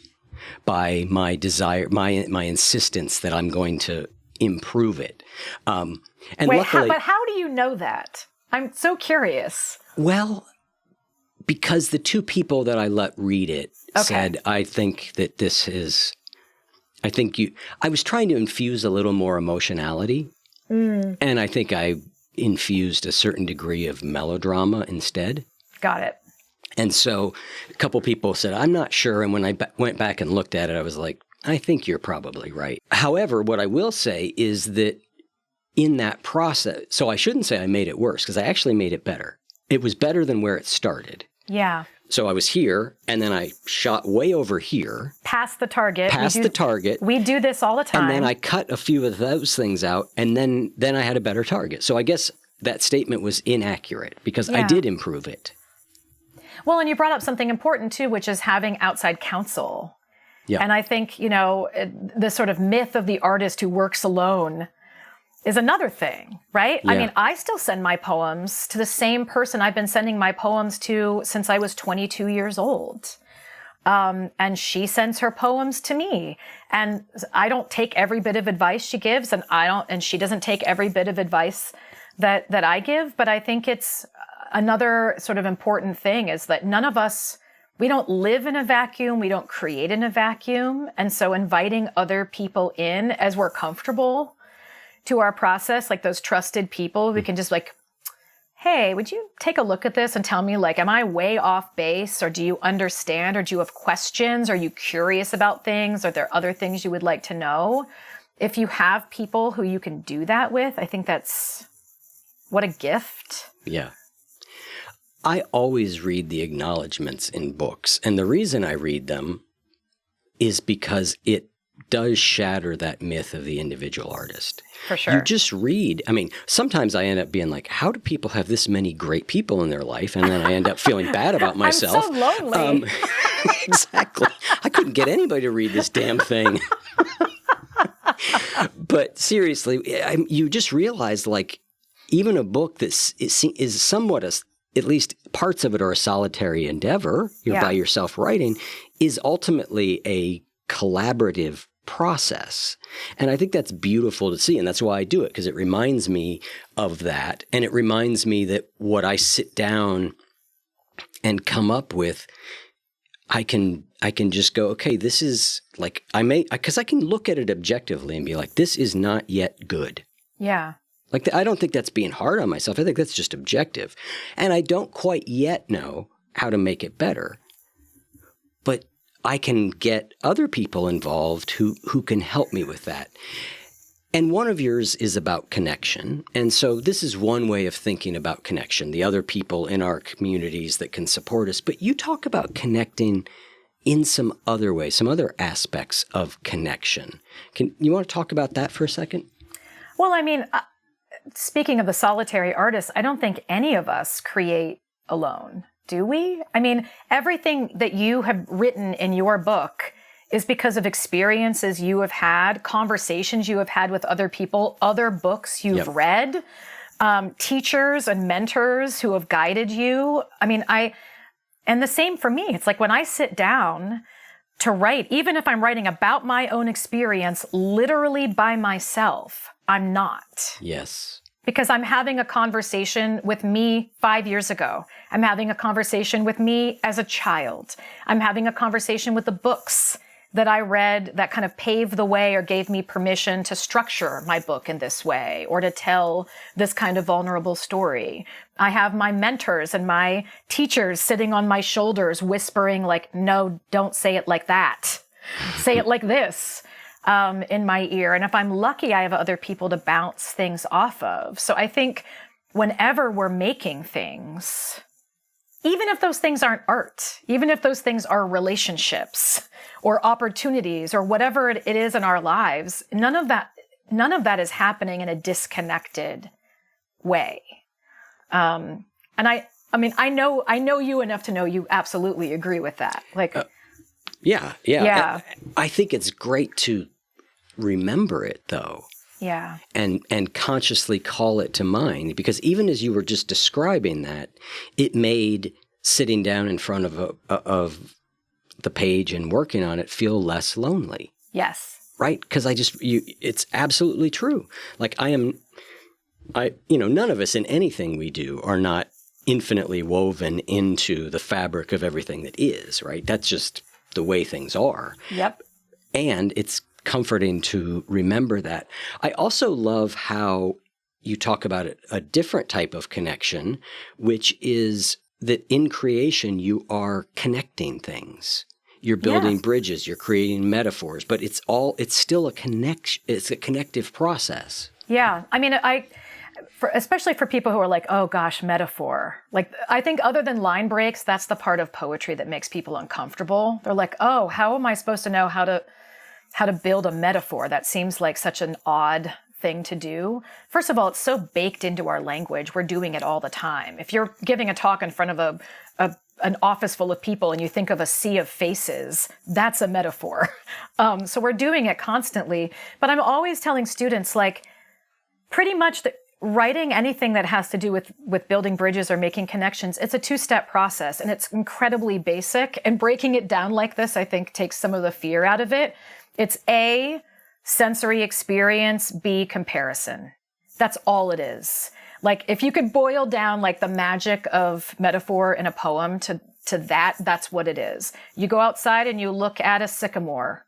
by my desire, my insistence that I'm going to improve it. And wait, luckily, but how do you know that? I'm so curious. Well, because the two people that I let read it said, I think that this is, I was trying to infuse a little more emotionality. And I think I infused a certain degree of melodrama instead. Got it. And so a couple people said, I'm not sure. And when I went back and looked at it, I was like, I think you're probably right. However, what I will say is that in that process, so I shouldn't say I made it worse, because I actually made it better. It was better than where it started. Yeah. So I was here, and then I shot way over here. Past the target. We do this all the time. And then I cut a few of those things out, and then I had a better target. So I guess that statement was inaccurate, because I did improve it. Well, and you brought up something important, too, which is having outside counsel. Yeah. And I think, you know, the sort of myth of the artist who works alone is another thing, right? Yeah. I mean, I still send my poems to the same person I've been sending my poems to since I was 22 years old. And she sends her poems to me. And I don't take every bit of advice she gives, and she doesn't take every bit of advice that I give. But I think it's another sort of important thing is that none of us, we don't live in a vacuum. We don't create in a vacuum. And so inviting other people in as we're comfortable to our process, like those trusted people, we can just like, hey, would you take a look at this and tell me, like, am I way off base, or do you understand, or do you have questions? Are you curious about things? Are there other things you would like to know? If you have people who you can do that with, I think that's what a gift. Yeah. I always read the acknowledgments in books. And the reason I read them is because it does shatter that myth of the individual artist. For sure. You just read. I mean, sometimes I end up being like, how do people have this many great people in their life? And then I end up feeling bad about myself. I'm so lonely. Exactly. I couldn't get anybody to read this damn thing. But seriously, you just realize, like, even a book that is somewhat at least parts of it are a solitary endeavor, you're by yourself writing, is ultimately a collaborative process. And I think that's beautiful to see. And that's why I do it, because it reminds me of that. And it reminds me that what I sit down and come up with, I can just go, okay, this is like, because I can look at it objectively and be like, this is not yet good. Yeah. Like, I don't think that's being hard on myself. I think that's just objective. And I don't quite yet know how to make it better. But I can get other people involved who can help me with that. And one of yours is about connection. And so this is one way of thinking about connection, the other people in our communities that can support us. But you talk about connecting in some other ways, some other aspects of connection. You want to talk about that for a second? Well, I mean, speaking of the solitary artist, I don't think any of us create alone, do we? I mean, everything that you have written in your book is because of experiences you have had, conversations you have had with other people, other books you've read, teachers and mentors who have guided you. I mean, and the same for me. It's like when I sit down to write, even if I'm writing about my own experience, literally by myself, I'm not. Yes. Because I'm having a conversation with me 5 years ago. I'm having a conversation with me as a child. I'm having a conversation with the books that I read that kind of paved the way or gave me permission to structure my book in this way or to tell this kind of vulnerable story. I have my mentors and my teachers sitting on my shoulders whispering like, no, don't say it like that. Say it like this. In my ear. And if I'm lucky, I have other people to bounce things off of. So I think whenever we're making things, even if those things aren't art, even if those things are relationships or opportunities or whatever it is in our lives, none of that is happening in a disconnected way. And I mean, I know you enough to know you absolutely agree with that. Like, yeah. I think it's great to remember it, though. Yeah. And consciously call it to mind, because even as you were just describing that, it made sitting down in front of the page and working on it feel less lonely. Yes. Right? Because it's absolutely true. Like none of us in anything we do are not infinitely woven into the fabric of everything that is, right? That's just the way things are. Yep. And it's comforting to remember that. I also love how you talk about a different type of connection, which is that in creation, you are connecting things. You're building bridges, you're creating metaphors, but it's still a connection. It's a connective process. Yeah. I mean, especially for people who are like, oh gosh, metaphor. Like, I think other than line breaks, that's the part of poetry that makes people uncomfortable. They're like, oh, how am I supposed to know how to build a metaphor? That seems like such an odd thing to do. First of all, it's so baked into our language. We're doing it all the time. If you're giving a talk in front of an office full of people and you think of a sea of faces, that's a metaphor. So we're doing it constantly. But I'm always telling students, like, pretty much writing anything that has to do with building bridges or making connections, it's a two-step process, and it's incredibly basic. And breaking it down like this, I think, takes some of the fear out of it. It's A, sensory experience, B, comparison. That's all it is. Like, if you could boil down like the magic of metaphor in a poem to that's what it is. You go outside and you look at a sycamore,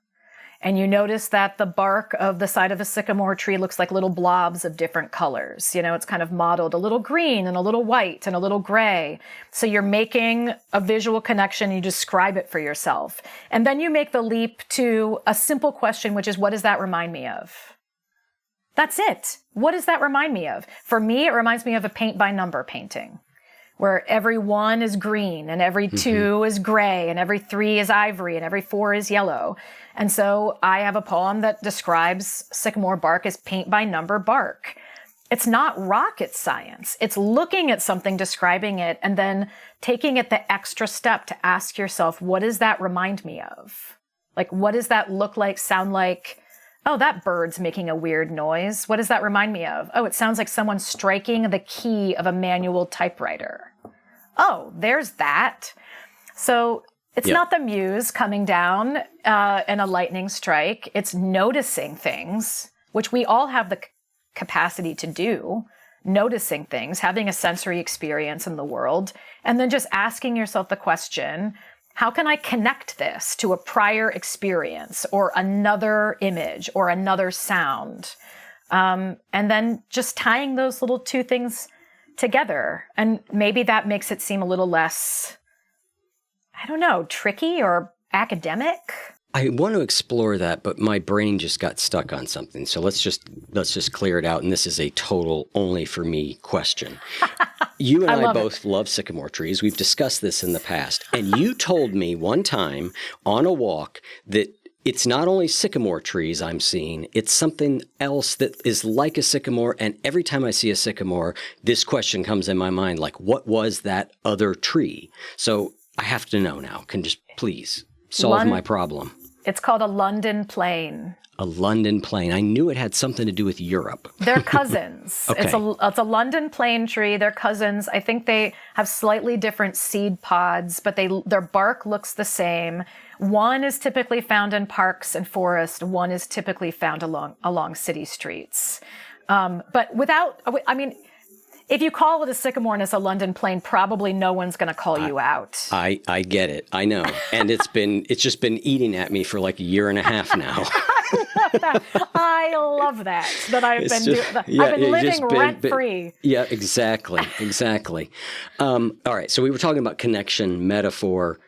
and you notice that the bark of the side of a sycamore tree looks like little blobs of different colors. You know, it's kind of modeled a little green and a little white and a little gray. So you're making a visual connection. You describe it for yourself. And then you make the leap to a simple question, which is, what does that remind me of? That's it. What does that remind me of? For me, it reminds me of a paint by number painting, where every 1 is green and every 2 is gray and every 3 is ivory and every 4 is yellow. And so I have a poem that describes sycamore bark as paint by number bark. It's not rocket science. It's looking at something, describing it, and then taking it the extra step to ask yourself, what does that remind me of? Like, what does that look like, sound like? Oh, that bird's making a weird noise. What does that remind me of? Oh, it sounds like someone striking the key of a manual typewriter. Oh, there's that. So it's not the muse coming down in a lightning strike. It's noticing things, which we all have the capacity to do, noticing things, having a sensory experience in the world, and then just asking yourself the question, how can I connect this to a prior experience or another image or another sound? And then just tying those little two things together. And maybe that makes it seem a little less, I don't know, tricky or academic. I want to explore that, but my brain just got stuck on something. So let's just clear it out. And this is a total only for me question. You and I both love sycamore trees. We've discussed this in the past. And you told me one time on a walk that it's not only sycamore trees I'm seeing, it's something else that is like a sycamore. And every time I see a sycamore, this question comes in my mind, like, what was that other tree? So I have to know now. Can just please solve my problem. It's called a London plane. A London plane. I knew it had something to do with Europe. They're cousins. Okay. It's a London plane tree. They're cousins. I think they have slightly different seed pods, but their bark looks the same. One is typically found in parks and forests. One is typically found along city streets. But if you call it a sycamore and it's a London plane, probably no one's going to call you out. I get it. I know. And it's just been eating at me for like a year and a half now. I love that. I've been living rent free. Yeah, exactly. Exactly. All right. So we were talking about connection, metaphor.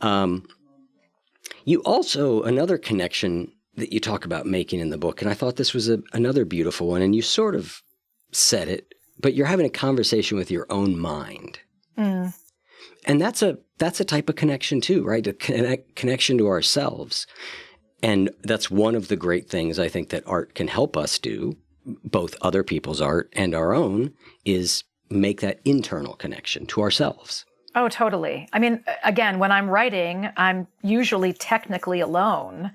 You also, another connection that you talk about making in the book, and I thought this was another beautiful one, and you sort of said it, but you're having a conversation with your own mind. Mm. And that's a type of connection too, right? A connection to ourselves. And that's one of the great things I think that art can help us do, both other people's art and our own, is make that internal connection to ourselves. Oh, totally. I mean, again, when I'm writing, I'm usually technically alone,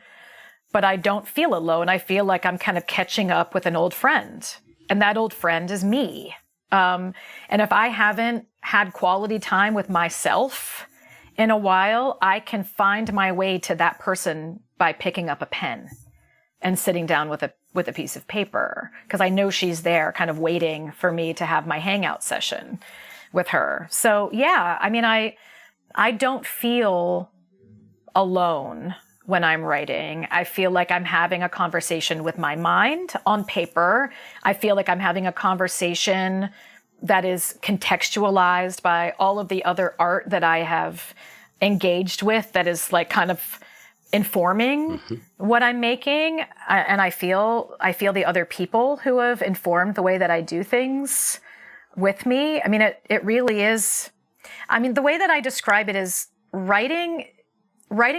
but I don't feel alone. I feel like I'm kind of catching up with an old friend. And that old friend is me. And if I haven't had quality time with myself in a while, I can find my way to that person by picking up a pen and sitting down with a piece of paper, because I know she's there kind of waiting for me to have my hangout session with her. So yeah, I mean, I don't feel alone when I'm writing. I feel like I'm having a conversation with my mind on paper. I feel like I'm having a conversation that is contextualized by all of the other art that I have engaged with that is like kind of informing what I'm making. And I feel the other people who have informed the way that I do things with me. I mean, it really is. I mean, the way that I describe it is writing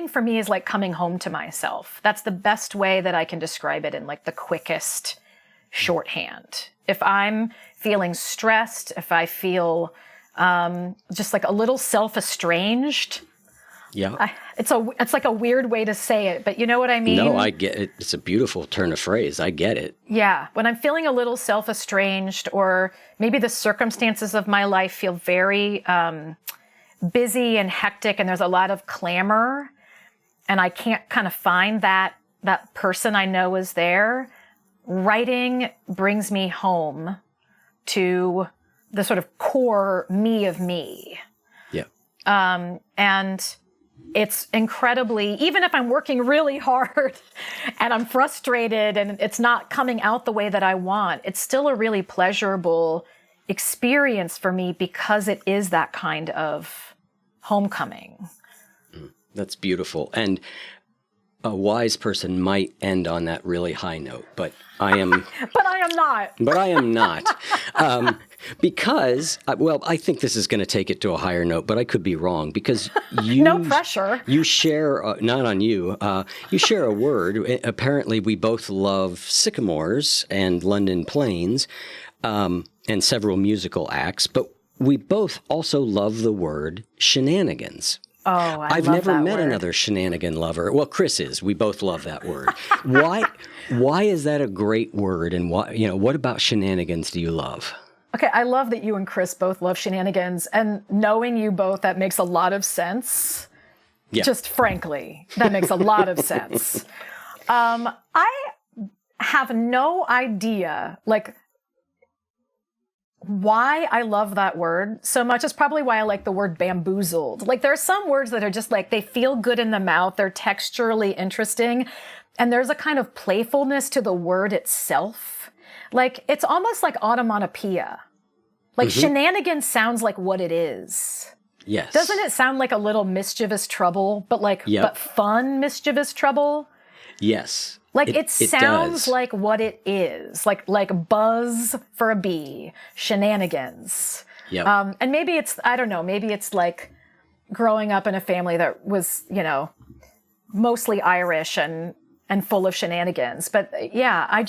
for me is like coming home to myself. That's the best way that I can describe it in like the quickest shorthand. If I'm feeling stressed, if I feel just like a little self-estranged, yeah, it's like a weird way to say it, but you know what I mean? No, I get it. It's a beautiful turn of phrase. I get it. Yeah. When I'm feeling a little self-estranged, or maybe the circumstances of my life feel very busy and hectic, and there's a lot of clamor, and I can't kind of find that person I know is there, writing brings me home to the sort of core me of me. Yeah. And it's incredibly, even if I'm working really hard and I'm frustrated and it's not coming out the way that I want, it's still a really pleasurable experience for me because it is that kind of homecoming. That's beautiful. And a wise person might end on that really high note, but I am... But I am not. But I am not. Because, well, I think this is going to take it to a higher note, but I could be wrong, because you... No pressure. You share, not on you, you share a word. Apparently, we both love sycamores and London planes, and several musical acts, but we both also love the word shenanigans. Oh, I've never met another shenanigan lover. Well, Chris is. We both love that word. Why is that a great word? And what about shenanigans do you love? Okay, I love that you and Chris both love shenanigans, and knowing you both, that makes a lot of sense. Yeah. Just frankly, that makes a lot of sense. I have no idea, like, why I love that word so much. Is probably why I like the word bamboozled. Like, there are some words that are just like, they feel good in the mouth. They're texturally interesting. And there's a kind of playfulness to the word itself. Like, it's almost like onomatopoeia. Like, shenanigans sounds like what it is. Yes. Doesn't it sound like a little mischievous trouble, but like, but fun mischievous trouble? Yes. Like, it sounds like what it is, like buzz for a bee, shenanigans. Yeah. And maybe it's, I don't know, maybe it's like growing up in a family that was, mostly Irish and full of shenanigans. But yeah, I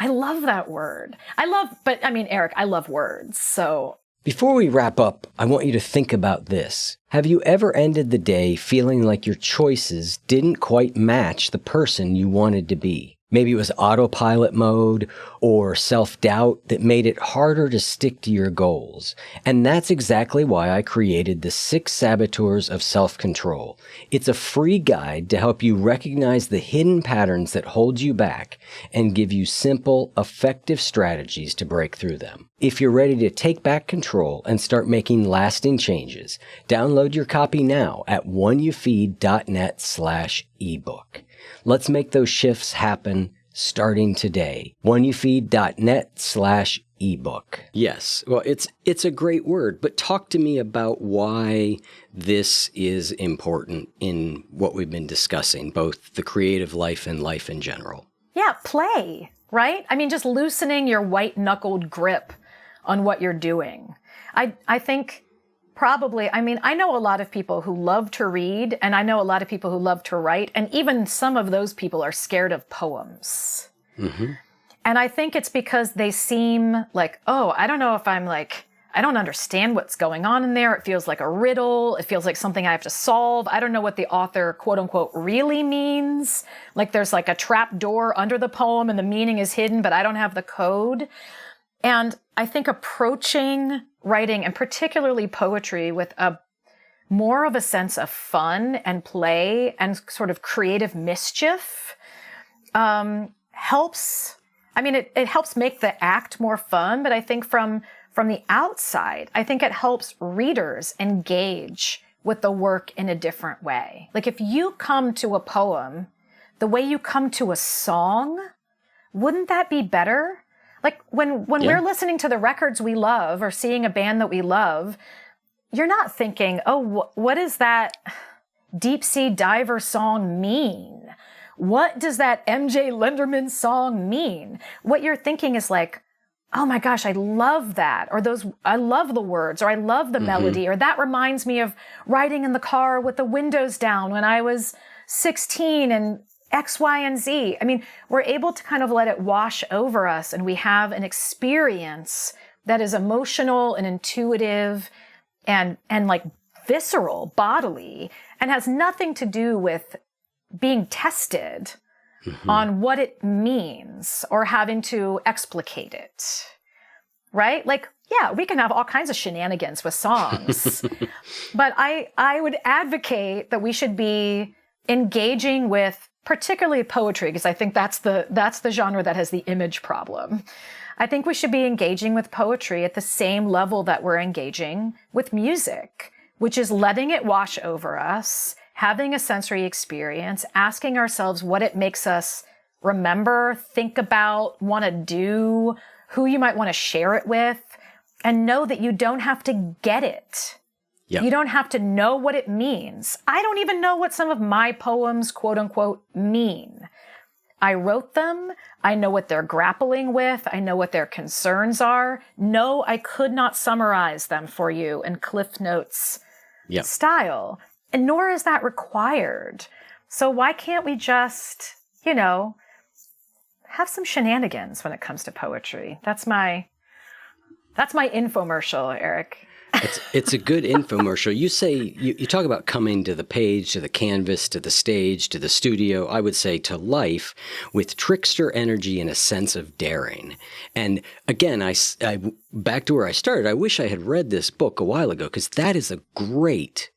love that word. Eric, I love words, so. Before we wrap up, I want you to think about this. Have you ever ended the day feeling like your choices didn't quite match the person you wanted to be? Maybe it was autopilot mode or self-doubt that made it harder to stick to your goals. And that's exactly why I created the 6 Saboteurs of Self-Control. It's a free guide to help you recognize the hidden patterns that hold you back and give you simple, effective strategies to break through them. If you're ready to take back control and start making lasting changes, download your copy now at oneyoufeed.net/ebook. Let's make those shifts happen starting today. oneyoufeed.net/ebook. Yes. Well, it's a great word, but talk to me about why this is important in what we've been discussing, both the creative life and life in general. Yeah, play, right? I mean, just loosening your white-knuckled grip on what you're doing. I think probably, I know a lot of people who love to read, and I know a lot of people who love to write, and even some of those people are scared of poems. Mm-hmm. And I think it's because they seem like, I don't know if I don't understand what's going on in there. It feels like a riddle. It feels like something I have to solve. I don't know what the author, quote unquote, really means. Like, there's like a trap door under the poem and the meaning is hidden, but I don't have the code. And I think approaching writing, and particularly poetry, with more of a sense of fun and play and sort of creative mischief helps. It helps make the act more fun, but I think from the outside, I think it helps readers engage with the work in a different way. Like if you come to a poem the way you come to a song, wouldn't that be better? Like when we're listening to the records we love or seeing a band that we love, you're not thinking, oh, what does that deep sea diver song mean? What does that MJ Lenderman song mean? What you're thinking is like, oh my gosh, I love that. Or I love the words, or I love the melody, or that reminds me of riding in the car with the windows down when I was 16 and X, Y, and Z. I mean, we're able to kind of let it wash over us, and we have an experience that is emotional and intuitive and like visceral, bodily, and has nothing to do with being tested on what it means or having to explicate it, right? Like, yeah, we can have all kinds of shenanigans with songs, but I would advocate that we should be engaging with particularly poetry, because I think that's the genre that has the image problem. I think we should be engaging with poetry at the same level that we're engaging with music, which is letting it wash over us, having a sensory experience, asking ourselves what it makes us remember, think about, want to do, who you might want to share it with, and know that you don't have to get it. Yep. You don't have to know what it means. I don't even know what some of my poems, quote unquote, mean. I wrote them. I know what they're grappling with. I know what their concerns are. No, I could not summarize them for you in Cliff Notes style. And nor is that required. So why can't we just, have some shenanigans when it comes to poetry? That's my infomercial, Eric. It's a good infomercial. You say, you talk about coming to the page, to the canvas, to the stage, to the studio, I would say to life with trickster energy and a sense of daring. And again, I back to where I started, I wish I had read this book a while ago, because that is a great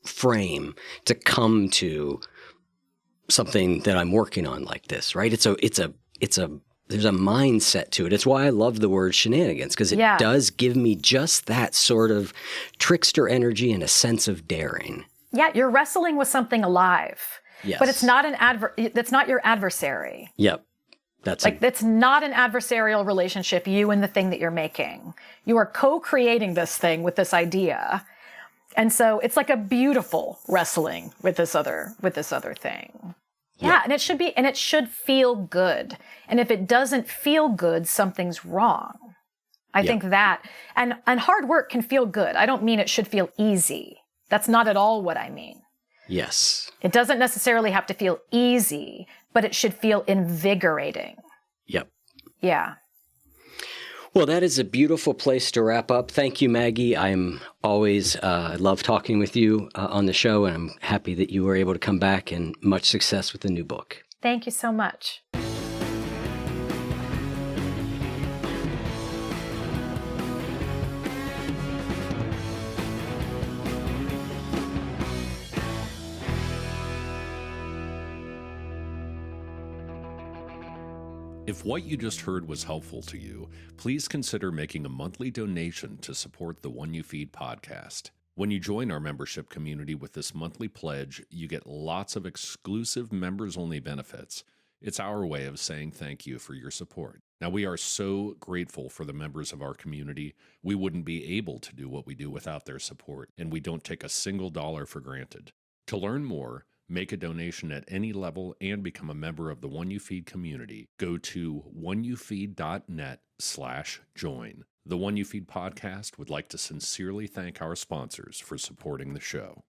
frame to come to something that I'm working on like this, right? There's a mindset to it. It's why I love the word shenanigans, because it does give me just that sort of trickster energy and a sense of daring. Yeah, you're wrestling with something alive. Yes. But it's not it's not your adversary. Yep. It's not an adversarial relationship, you and the thing that you're making. You are co-creating this thing with this idea. And so it's like a beautiful wrestling with this other thing. Yeah, and it should feel good. And if it doesn't feel good, something's wrong. I think that, and hard work can feel good. I don't mean it should feel easy. That's not at all what I mean. Yes. It doesn't necessarily have to feel easy, but it should feel invigorating. Yep. Yeah. Well, that is a beautiful place to wrap up. Thank you, Maggie. I'm always love talking with you on the show, and I'm happy that you were able to come back, and much success with the new book. Thank you so much. If what you just heard was helpful to you, please consider making a monthly donation to support the One You Feed podcast. When you join our membership community with this monthly pledge, you get lots of exclusive members-only benefits. It's our way of saying thank you for your support. Now, we are so grateful for the members of our community. We wouldn't be able to do what we do without their support, and we don't take a single dollar for granted. To learn more, make a donation at any level, and become a member of the One You Feed community, go to oneyoufeed.net/join. The One You Feed podcast would like to sincerely thank our sponsors for supporting the show.